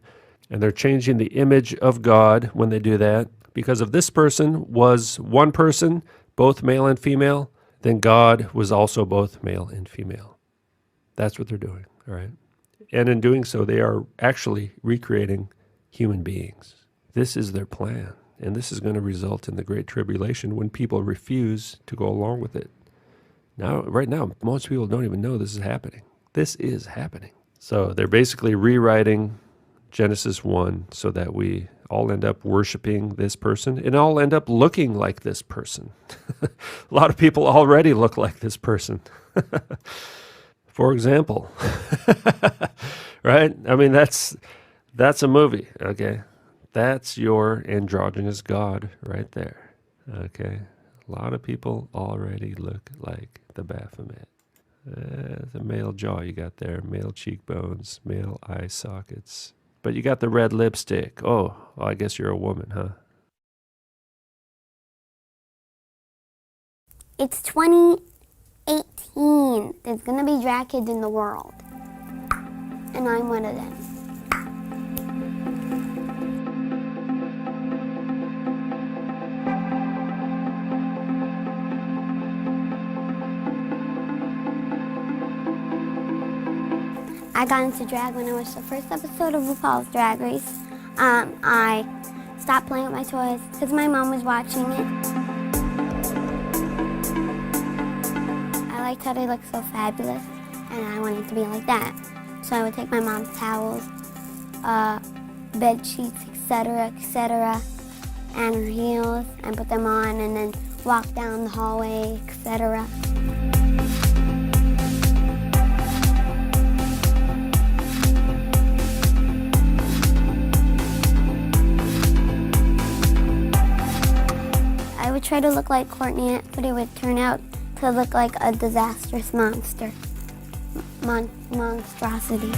and they're changing the image of God when they do that Because if this person was one person, both male and female, then God was also both male and female. That's what they're doing, all right? And in doing so, they are actually recreating human beings. This is their plan, and this is going to result in the Great Tribulation when people refuse to go along with it. Now, right now, most people don't even know this is happening. This is happening. So they're basically rewriting Genesis 1 so that we all end up worshiping this person and all end up looking like this person. A lot of people already look like this person. For example, right? I mean, that's a movie, okay? That's your androgynous God right there, okay? A lot of people already look like the Baphomet. The male jaw you got there, male cheekbones, male eye sockets. But you got the red lipstick. Oh, well, I guess you're a woman, huh? It's 2018. There's gonna be drag kids in the world. And I'm one of them. I got into drag when I watched the first episode of RuPaul's Drag Race. I stopped playing with my toys because my mom was watching it. I liked how they looked so fabulous, and I wanted to be like that. So I would take my mom's towels, bed sheets, etc., and her heels, and put them on, and then walk down the hallway, etc. I would try to look like Courtney, but it would turn out to look like a disastrous monster. Monstrosity.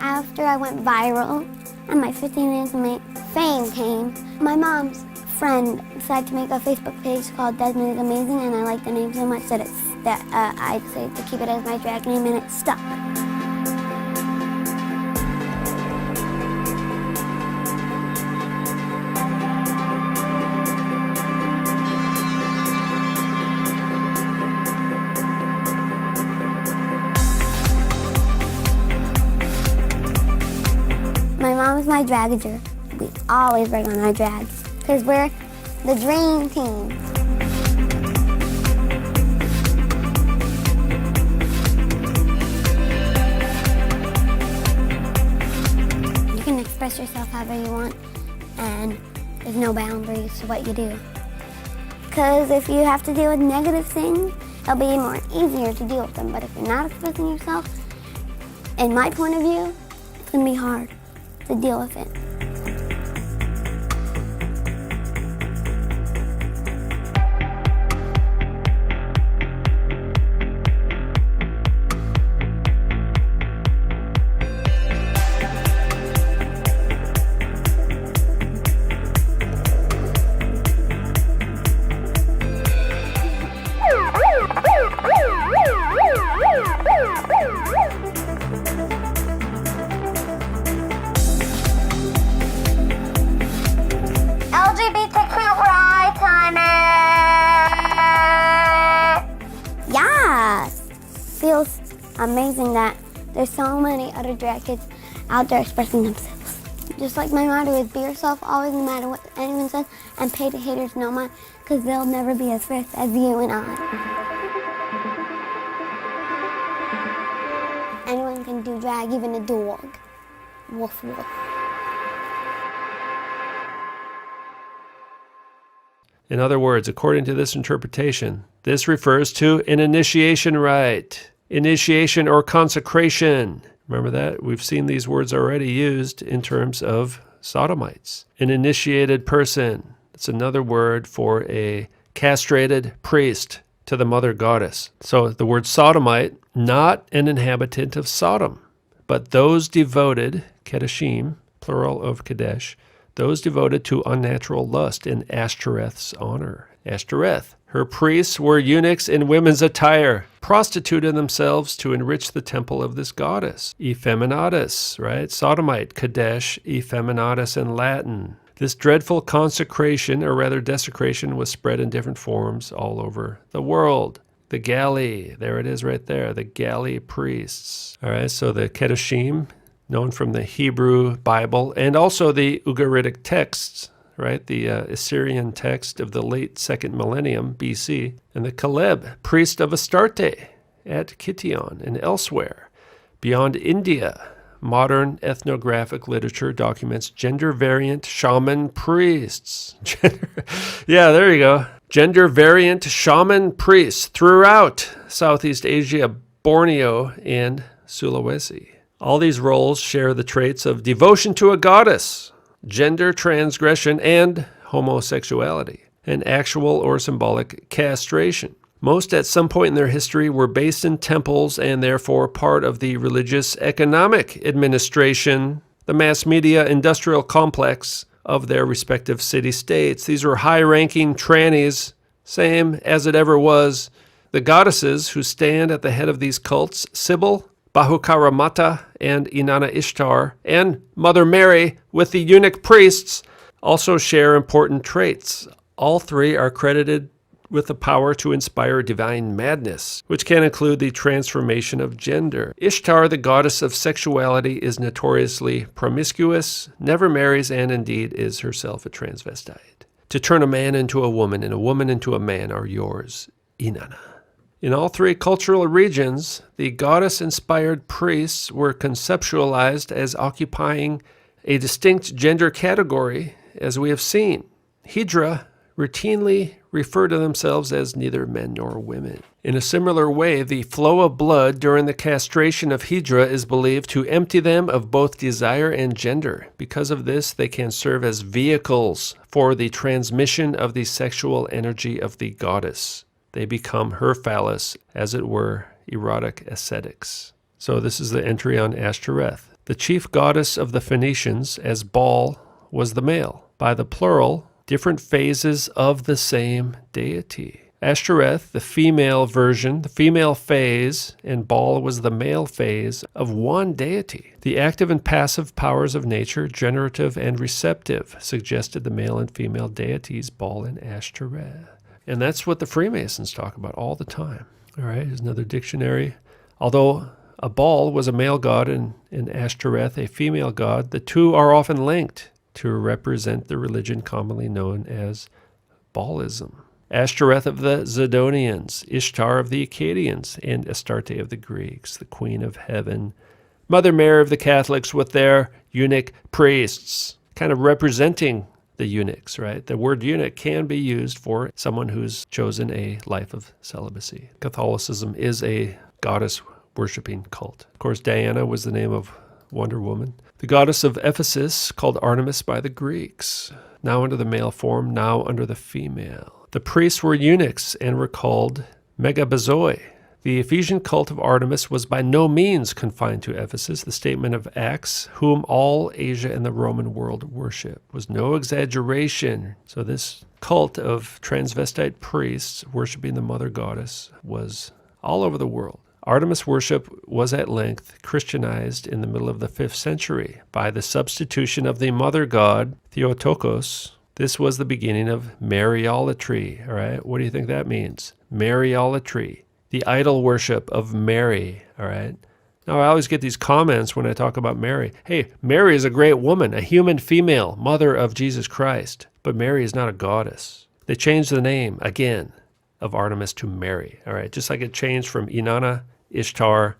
After I went viral and my 15 minutes of fame came, my mom's friend decided to make a Facebook page called Desmond is Amazing, and I liked the name so much that I decided to keep it as my drag name, and it stuck. My mom is my dragager. We always bring on our drags because we're the dream team. You can express yourself however you want, and there's no boundaries to what you do. Because if you have to deal with negative things, it'll be more easier to deal with them. But if you're not expressing yourself, in my point of view, it's going to be hard to deal with it. Feels amazing that there's so many other drag kids out there expressing themselves. Just like my motto is, be yourself always, no matter what anyone says, and pay the haters no mind, because they'll never be as fierce as you and I. Anyone can do drag, even a dog. Woof woof. In other words, according to this interpretation, this refers to an initiation rite, initiation or consecration. Remember that? We've seen these words already used in terms of sodomites. An initiated person. It's another word for a castrated priest to the mother goddess. So the word sodomite, not an inhabitant of Sodom, but those devoted, kedeshim, plural of kadesh, those devoted to unnatural lust in Ashtoreth's honor. Ashtoreth, Her priests were eunuchs in women's attire, prostituted themselves to enrich the temple of this goddess. Effeminatus, right? Sodomite, Kadesh, effeminatus in Latin. This dreadful consecration, or rather desecration, was spread in different forms all over the world. The Galli, there it is right there, the Galli priests. All right, so the Kedoshim, known from the Hebrew Bible, and also the Ugaritic texts, right, the Assyrian text of the late 2nd millennium BC, and the Caleb, priest of Astarte at Kition and elsewhere. Beyond India, modern ethnographic literature documents gender-variant shaman priests. Yeah, there you go. Gender-variant shaman priests throughout Southeast Asia, Borneo, and Sulawesi. All these roles share the traits of devotion to a goddess, gender transgression, and homosexuality, and actual or symbolic castration. Most at some point in their history were based in temples and therefore part of the religious economic administration, the mass media industrial complex of their respective city-states. These were high-ranking trannies, same as it ever was. The goddesses who stand at the head of these cults, Sybil, Bahukaramata, and Inanna Ishtar, and Mother Mary with the eunuch priests, also share important traits. All three are credited with the power to inspire divine madness, which can include the transformation of gender. Ishtar, the goddess of sexuality, is notoriously promiscuous, never marries, and indeed is herself a transvestite. To turn a man into a woman and a woman into a man are yours, Inanna. In all three cultural regions, the goddess-inspired priests were conceptualized as occupying a distinct gender category, as we have seen. Hydra routinely refer to themselves as neither men nor women. In a similar way, the flow of blood during the castration of Hydra is believed to empty them of both desire and gender. Because of this, they can serve as vehicles for the transmission of the sexual energy of the goddess. They become her phallus, as it were, erotic ascetics. So this is the entry on Ashtoreth. The chief goddess of the Phoenicians, as Baal, was the male. By the plural, different phases of the same deity. Ashtoreth, the female version, the female phase, and Baal was the male phase of one deity. The active and passive powers of nature, generative and receptive, suggested the male and female deities, Baal and Ashtoreth. And that's what the Freemasons talk about all the time. All right, here's another dictionary. Although a Baal was a male god and Ashtoreth a female god, the two are often linked to represent the religion commonly known as Baalism. Ashtoreth of the Zidonians, Ishtar of the Akkadians, and Astarte of the Greeks, the Queen of Heaven. Mother Mary of the Catholics with their eunuch priests, kind of representing the eunuchs, right? The word eunuch can be used for someone who's chosen a life of celibacy. Catholicism is a goddess-worshipping cult. Of course, Diana was the name of Wonder Woman. The goddess of Ephesus, called Artemis by the Greeks, now under the male form, now under the female. The priests were eunuchs and were called megabazoi. The Ephesian cult of Artemis was by no means confined to Ephesus. The statement of Acts, whom all Asia and the Roman world worship, was no exaggeration. So this cult of transvestite priests worshiping the mother goddess was all over the world. Artemis worship was at length Christianized in the middle of the 5th century by the substitution of the mother god, Theotokos. This was the beginning of Mariolatry. All right, what do you think that means? Mariolatry, the idol worship of Mary. All right. Now, I always get these comments when I talk about Mary. Hey, Mary is a great woman, a human female, mother of Jesus Christ. But Mary is not a goddess. They changed the name again of Artemis to Mary. All right, just like it changed from Inanna, Ishtar,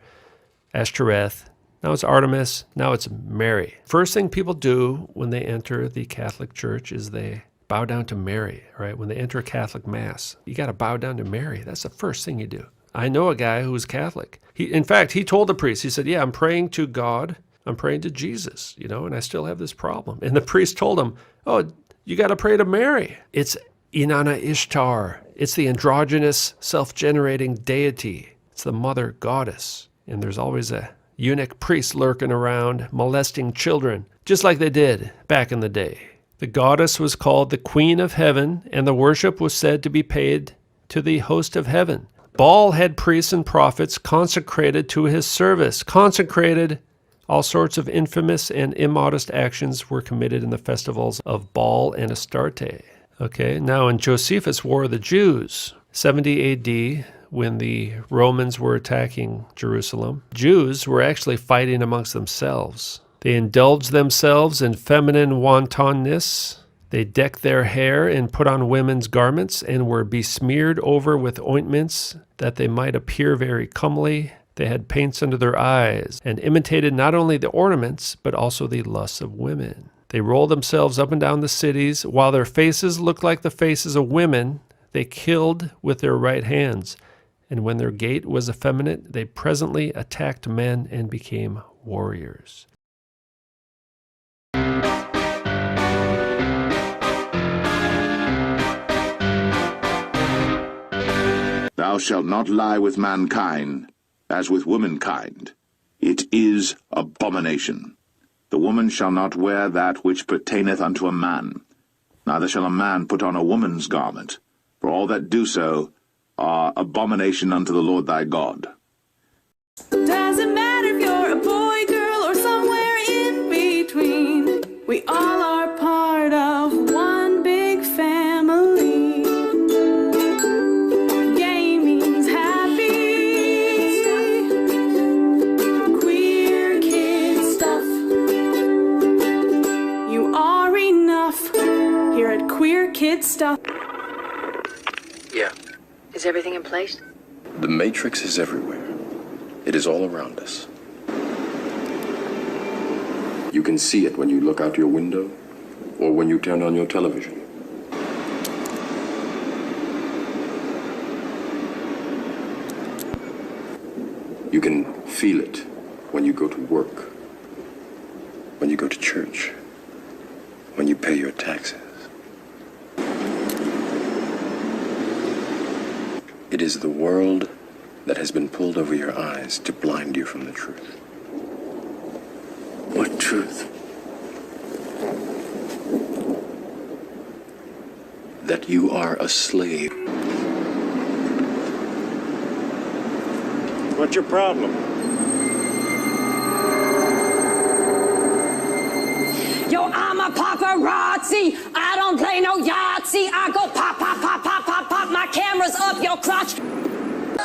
Ashtoreth. Now it's Artemis. Now it's Mary. First thing people do when they enter the Catholic Church is they bow down to Mary. All right, when they enter a Catholic Mass, you got to bow down to Mary. That's the first thing you do. I know a guy who was Catholic. In fact, he told the priest, he said, yeah, I'm praying to God. I'm praying to Jesus, and I still have this problem. And the priest told him, oh, you got to pray to Mary. It's Inanna Ishtar. It's the androgynous, self-generating deity. It's the mother goddess. And there's always a eunuch priest lurking around, molesting children, just like they did back in the day. The goddess was called the Queen of Heaven, and the worship was said to be paid to the host of heaven. Baal had priests and prophets consecrated to his service. Consecrated. All sorts of infamous and immodest actions were committed in the festivals of Baal and Astarte. Okay, now in Josephus' War of the Jews, 70 AD, when the Romans were attacking Jerusalem, Jews were actually fighting amongst themselves. They indulged themselves in feminine wantonness. They decked their hair and put on women's garments and were besmeared over with ointments that they might appear very comely. They had paints under their eyes and imitated not only the ornaments, but also the lusts of women. They rolled themselves up and down the cities. While their faces looked like the faces of women, they killed with their right hands. And when their gait was effeminate, they presently attacked men and became warriors. Thou shalt not lie with mankind, as with womankind. It is abomination. The woman shall not wear that which pertaineth unto a man, neither shall a man put on a woman's garment, for all that do so are abomination unto the Lord thy God. Doesn't matter if you're a boy, girl, or somewhere in between. We all are part of one big family. Gay means happy. Queer kid stuff. You are enough here at Queer Kid Stuff. Yeah. Is everything in place? The Matrix is everywhere. It is all around us. You can see it when you look out your window or when you turn on your television. You can feel it when you go to work, when you go to church, when you pay your taxes. It is the world that has been pulled over your eyes to blind you from the truth. What truth? That you are a slave. What's your problem? Yo, I'm a paparazzi. I don't play no Yahtzee. I go pop, pop, pop, pop, pop, pop. My camera's up your crotch.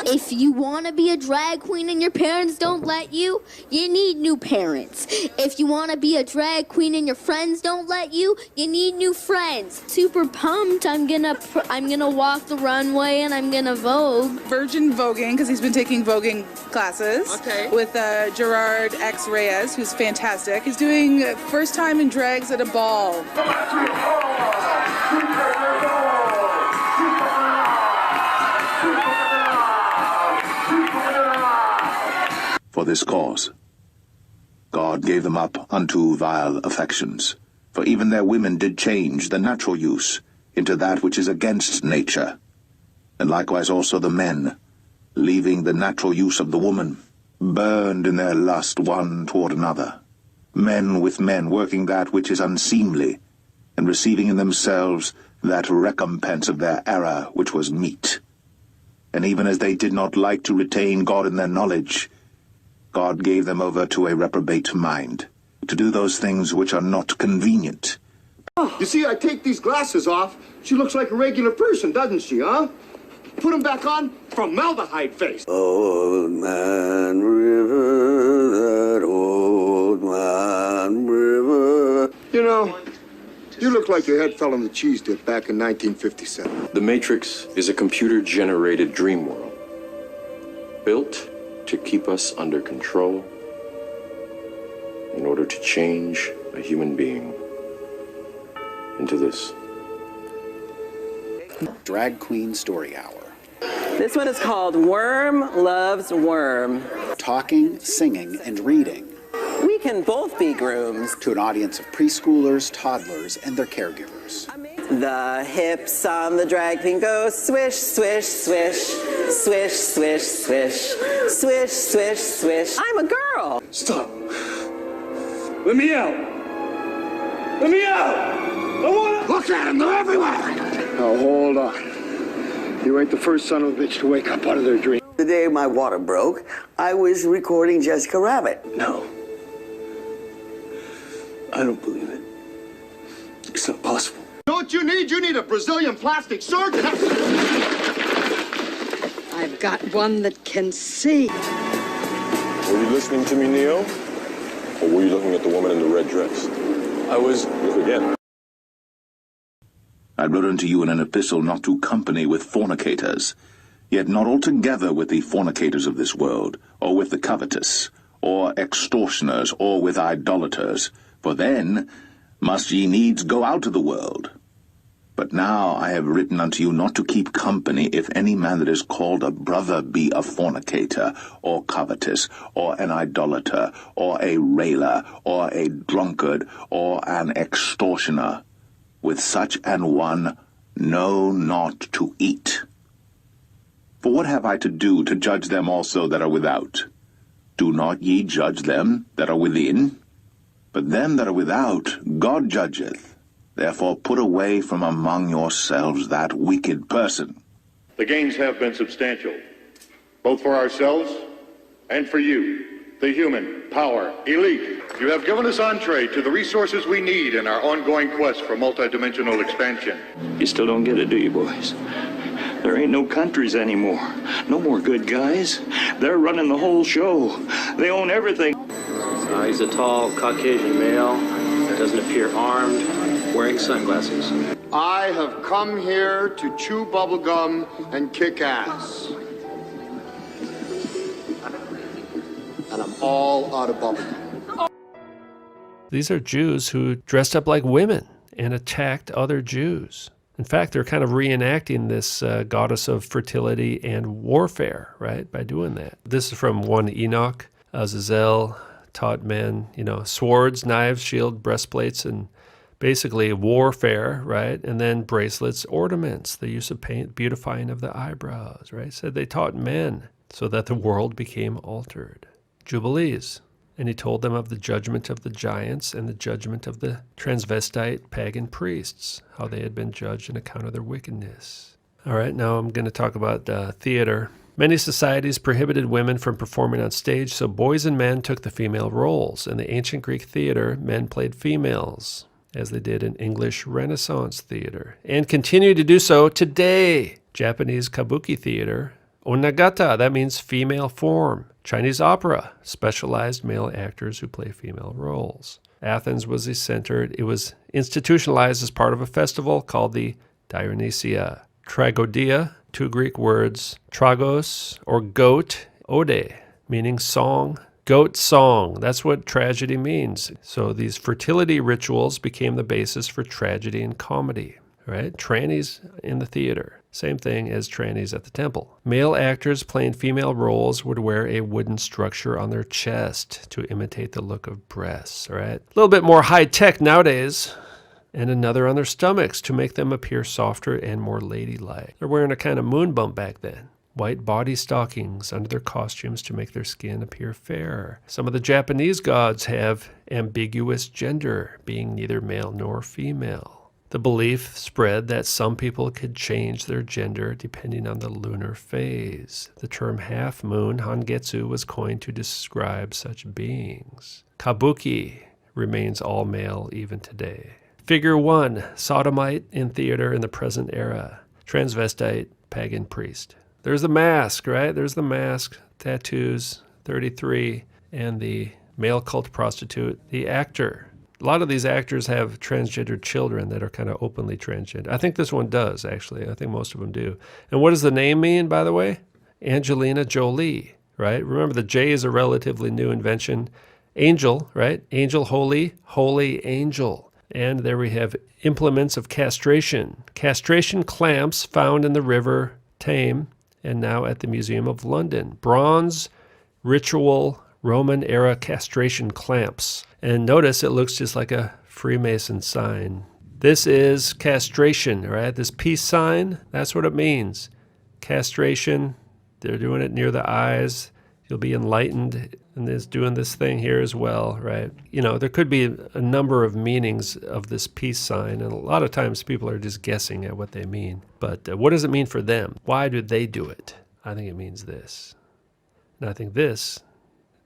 If you want to be a drag queen and your parents don't let you, you need new parents. If you want to be a drag queen and your friends don't let you, you need new friends. Super pumped. I'm gonna walk the runway and I'm gonna vogue. Virgin voguing, because he's been taking voguing classes with Gerard X Reyes, who's fantastic. He's doing first time in drags at a ball. For this cause, God gave them up unto vile affections. For even their women did change the natural use into that which is against nature. And likewise also the men, leaving the natural use of the woman, burned in their lust one toward another. Men with men working that which is unseemly, and receiving in themselves that recompense of their error which was meet. And even as they did not like to retain God in their knowledge, God gave them over to a reprobate mind, to do those things which are not convenient. You see, I take these glasses off. She looks like a regular person, doesn't she, huh? Put them back on, formaldehyde face. Old man river, that old man river. You know, you look like your head fell in the cheese dip back in 1957. The Matrix is a computer-generated dream world, built to keep us under control in order to change a human being into this. Drag Queen Story Hour. This one is called Worm Loves Worm. Talking, singing, and reading. We can both be grooms. To an audience of preschoolers, toddlers, and their caregivers. The hips on the drag queen go swish, swish, swish, swish, swish, swish, swish, swish, swish. I'm a girl. Stop. Let me out. Let me out. I wanna... Look at them, they're everywhere. Now hold on. You ain't the first son of a bitch to wake up out of their dream. The day my water broke, I was recording Jessica Rabbit. No. I don't believe it. It's not possible. Know what you need? You need a Brazilian plastic surgeon. I've got one that can see. Were you listening to me, Neo? Or were you looking at the woman in the red dress? I was. Look again. I wrote unto you in an epistle not to company with fornicators, yet not altogether with the fornicators of this world, or with the covetous, or extortioners, or with idolaters, for then must ye needs go out of the world. But now I have written unto you not to keep company if any man that is called a brother be a fornicator, or covetous, or an idolater, or a railer, or a drunkard, or an extortioner. With such an one, know not to eat. For what have I to do to judge them also that are without? Do not ye judge them that are within? But them that are without God judgeth. Therefore put away from among yourselves that wicked person. The gains have been substantial, both for ourselves and for you, the human power elite. You have given us entree to the resources we need in our ongoing quest for multidimensional expansion. You still don't get it, do you, boys? There ain't no countries anymore. No more good guys. They're running the whole show. They own everything. He's a tall, Caucasian male, doesn't appear armed, wearing sunglasses. I have come here to chew bubblegum and kick ass. And I'm all out of bubblegum. These are Jews who dressed up like women and attacked other Jews. In fact, they're kind of reenacting this goddess of fertility and warfare, right, by doing that. This is from 1 Enoch. Azazel taught men, swords, knives, shield, breastplates, and basically warfare, right? And then bracelets, ornaments, the use of paint, beautifying of the eyebrows, right? Said they taught men so that the world became altered. Jubilees. And he told them of the judgment of the giants and the judgment of the transvestite pagan priests, how they had been judged on account of their wickedness. All right, now I'm going to talk about theater. Many societies prohibited women from performing on stage, so boys and men took the female roles. In the ancient Greek theater, men played females, as they did in English Renaissance theater, and continue to do so today. Japanese kabuki theater, onagata, that means female form. Chinese opera, specialized male actors who play female roles. Athens was the center. It was institutionalized as part of a festival called the Dionysia. Tragodia, 2 Greek words, tragos, or goat, ode, meaning song. Goat song, that's what tragedy means. So these fertility rituals became the basis for tragedy and comedy, right? Trannies in the theater, same thing as trannies at the temple. Male actors playing female roles would wear a wooden structure on their chest to imitate the look of breasts, right? A little bit more high-tech nowadays. And another on their stomachs to make them appear softer and more ladylike. They're wearing a kind of moon bump back then. White body stockings under their costumes to make their skin appear fairer. Some of the Japanese gods have ambiguous gender, being neither male nor female. The belief spread that some people could change their gender depending on the lunar phase. The term half-moon, hangetsu, was coined to describe such beings. Kabuki remains all male even today. Figure 1, sodomite in theater in the present era. Transvestite, pagan priest. There's the mask, right? There's the mask, tattoos, 33, and the male cult prostitute, the actor. A lot of these actors have transgendered children that are kind of openly transgender. I think this one does, actually. I think most of them do. And what does the name mean, by the way? Angelina Jolie, right? Remember, the J is a relatively new invention. Angel, right? Angel, holy, holy angel. And there we have implements of castration. Castration clamps found in the river Tame and now at the Museum of London. Bronze ritual Roman-era castration clamps. And notice it looks just like a Freemason sign. This is castration, right? This peace sign, that's what it means. Castration, they're doing it near the eyes. You'll be enlightened and is doing this thing here as well, right? You know, there could be a number of meanings of this peace sign, and a lot of times people are just guessing at what they mean. But what does it mean for them? Why do they do it? I think it means this. And I think this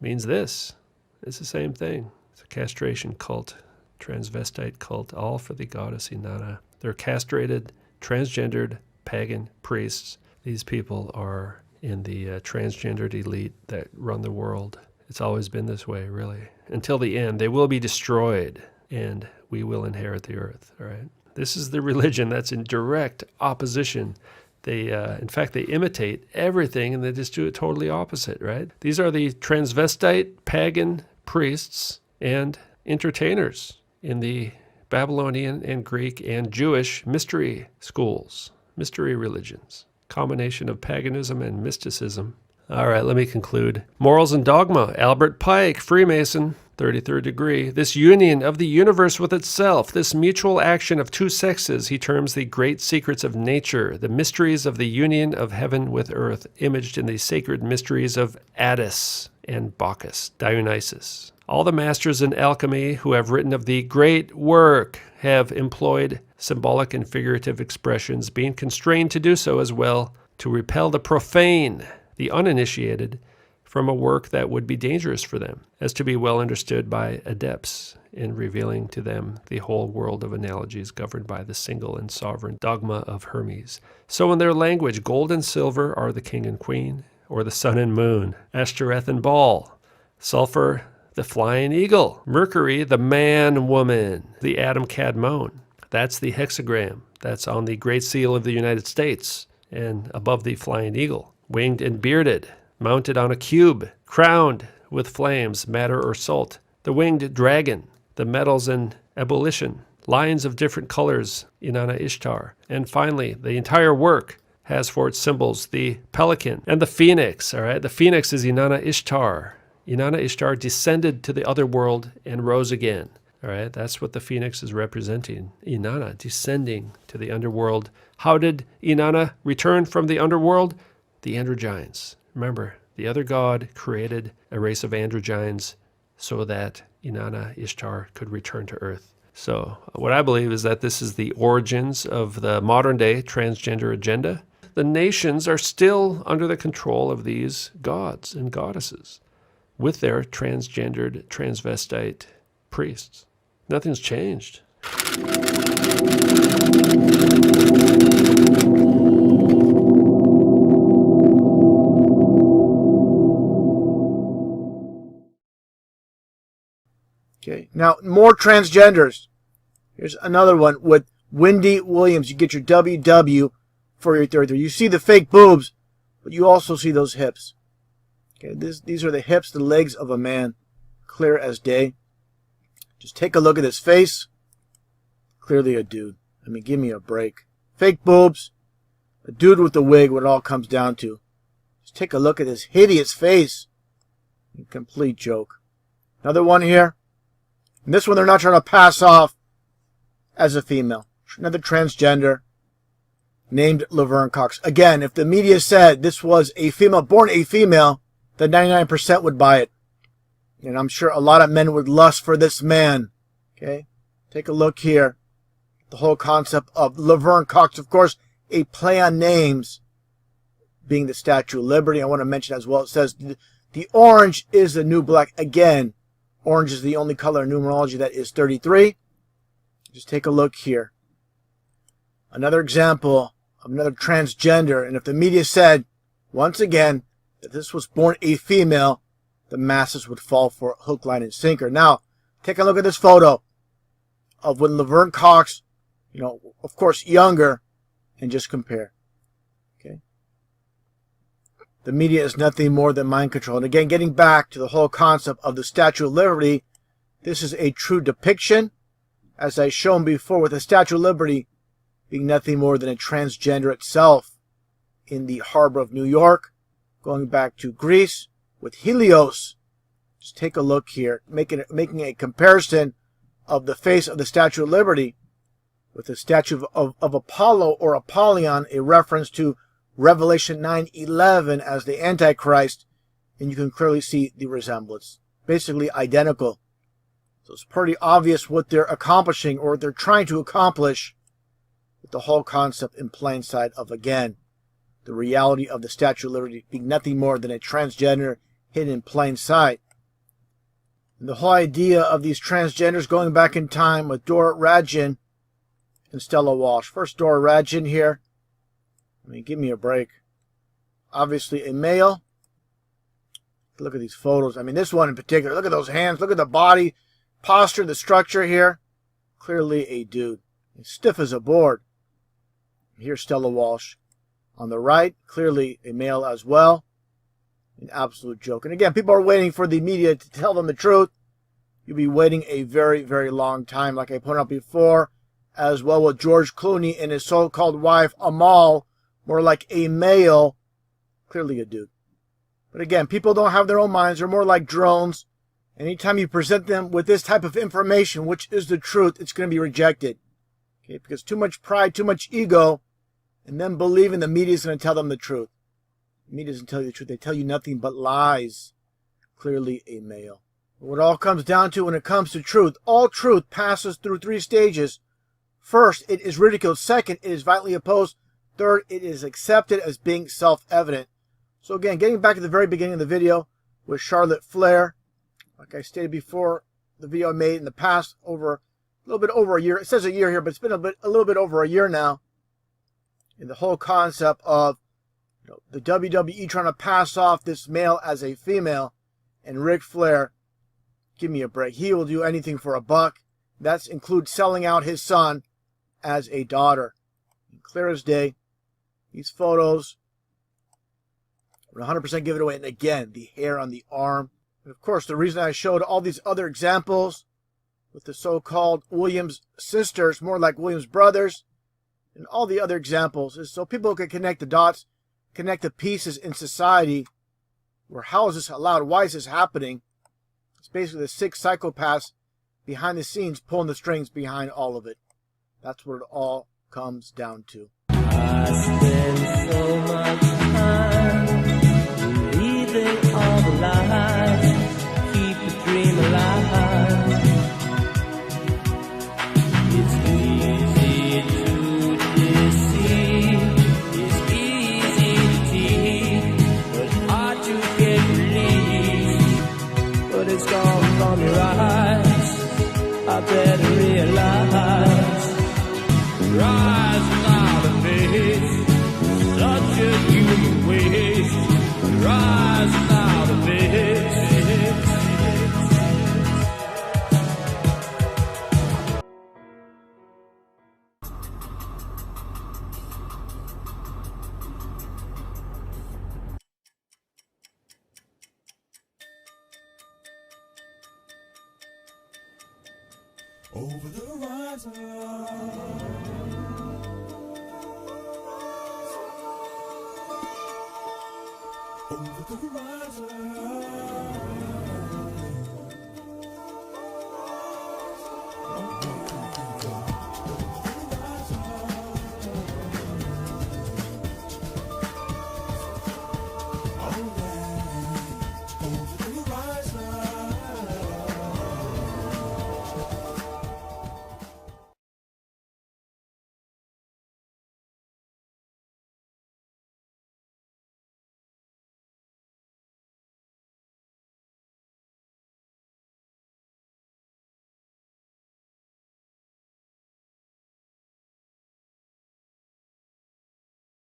means this. It's the same thing. It's a castration cult, transvestite cult, all for the goddess Inanna. They're castrated, transgendered, pagan priests. These people are in the transgendered elite that run the world. It's always been this way, really. Until the end, they will be destroyed, and we will inherit the earth, all right? This is the religion that's in direct opposition. They, in fact, they imitate everything, and they just do it totally opposite, right? These are the transvestite, pagan priests and entertainers in the Babylonian and Greek and Jewish mystery schools, mystery religions. Combination of paganism and mysticism. All right, let me conclude. Morals and Dogma, Albert Pike, Freemason, 33rd degree. This union of the universe with itself, this mutual action of two sexes, he terms the great secrets of nature, the mysteries of the union of heaven with earth, imaged in the sacred mysteries of Attis and Bacchus, Dionysus. All the masters in alchemy who have written of the great work have employed symbolic and figurative expressions, being constrained to do so as well, to repel the profane, the uninitiated, from a work that would be dangerous for them, as to be well understood by adepts in revealing to them the whole world of analogies governed by the single and sovereign dogma of Hermes. So in their language, gold and silver are the king and queen, or the sun and moon, Ashtoreth and Baal, sulfur, the flying eagle, Mercury, the man-woman, the atom cadmon. That's the hexagram. That's on the Great Seal of the United States and above the flying eagle. Winged and bearded, mounted on a cube, crowned with flames, matter or salt. The winged dragon, the metals in ebullition, lines of different colors, Inanna Ishtar. And finally, the entire work has for its symbols the pelican and the phoenix. All right, the phoenix is Inanna Ishtar. Inanna Ishtar descended to the other world and rose again. All right, that's what the phoenix is representing. Inanna descending to the underworld. How did Inanna return from the underworld? The androgynes. Remember, the other god created a race of androgynes so that Inanna Ishtar could return to Earth. So what I believe is that this is the origins of the modern day transgender agenda. The nations are still under the control of these gods and goddesses with their transgendered, transvestite priests. Nothing's changed. Okay, now more transgenders. Here's another one with Wendy Williams. You get your WW for your 33. You see the fake boobs, but you also see those hips. Okay, these are the hips, the legs of a man, clear as day. Just take a look at his face. Clearly a dude. I mean, give me a break. Fake boobs, a dude with a wig, what it all comes down to. Just take a look at his hideous face. A complete joke. Another one here. And this one they're not trying to pass off as a female. Another transgender named Laverne Cox. Again, if the media said this was a female, born a female, then 99% would buy it. And I'm sure a lot of men would lust for this man. Okay? Take a look here. The whole concept of Laverne Cox, of course, a play on names, being the Statue of Liberty. I want to mention as well, it says the orange is the new black. Again, orange is the only color in numerology that is 33. Just take a look here. Another example of another transgender. And if the media said, once again, that this was born a female, the masses would fall for hook, line, and sinker. Now, take a look at this photo of when Laverne Cox, you know, of course, younger, and just compare. Okay? The media is nothing more than mind control. And again, getting back to the whole concept of the Statue of Liberty, this is a true depiction, as I've shown before, with the Statue of Liberty being nothing more than a transgender itself in the harbor of New York, going back to Greece, with Helios. Just take a look here, making a comparison of the face of the Statue of Liberty with the statue of Apollo or Apollyon, a reference to Revelation 9:11 as the Antichrist, and you can clearly see the resemblance. Basically identical. So it's pretty obvious what they're accomplishing, or what they're trying to accomplish, with the whole concept in plain sight of, again, the reality of the Statue of Liberty being nothing more than a transgender hidden in plain sight. And the whole idea of these transgenders going back in time with Dora Radjin and Stella Walsh. First, Dora Radjin here. I mean, give me a break. Obviously a male. Look at these photos. I mean, this one in particular. Look at those hands. Look at the body posture, the structure here. Clearly a dude. He's stiff as a board. Here's Stella Walsh. On the right, clearly a male as well. An absolute joke. And again, people are waiting for the media to tell them the truth. You'll be waiting a very, very long time, like I pointed out before, as well with George Clooney and his so-called wife, Amal, more like a male, clearly a dude. But again, people don't have their own minds. They're more like drones. Anytime you present them with this type of information, which is the truth, it's going to be rejected. Okay, because too much pride, too much ego, and then believing the media is going to tell them the truth. The media doesn't tell you the truth. They tell you nothing but lies. Clearly a male. But what it all comes down to when it comes to truth, all truth passes through 3 stages. First, it is ridiculed. Second, it is violently opposed. Third, it is accepted as being self-evident. So again, getting back to the very beginning of the video with Charlotte Flair, like I stated before, the video I made in the past, over a little bit over a year. It says a year here, but it's been a little bit over a year now. And the whole concept of the WWE trying to pass off this male as a female, and Ric Flair, give me a break. He will do anything for a buck. That includes selling out his son as a daughter. And clear as day, these photos would 100% give it away. And again, the hair on the arm. And of course, the reason I showed all these other examples with the so-called Williams sisters, more like Williams brothers, and all the other examples, is so people can connect the dots, connect the pieces in society, where how is this allowed? Why is this happening? It's basically the 6 psychopaths behind the scenes pulling the strings behind all of it. That's what it all comes down to. I spend so much time believing all the lies, keep the dream alive. It's easy to deceive, it's easy to tease, but hard to get relief. But it's gone from your eyes, I better realize. Rise without a face, such a human waste. Rise without a face. Over the horizon. Over the horizon.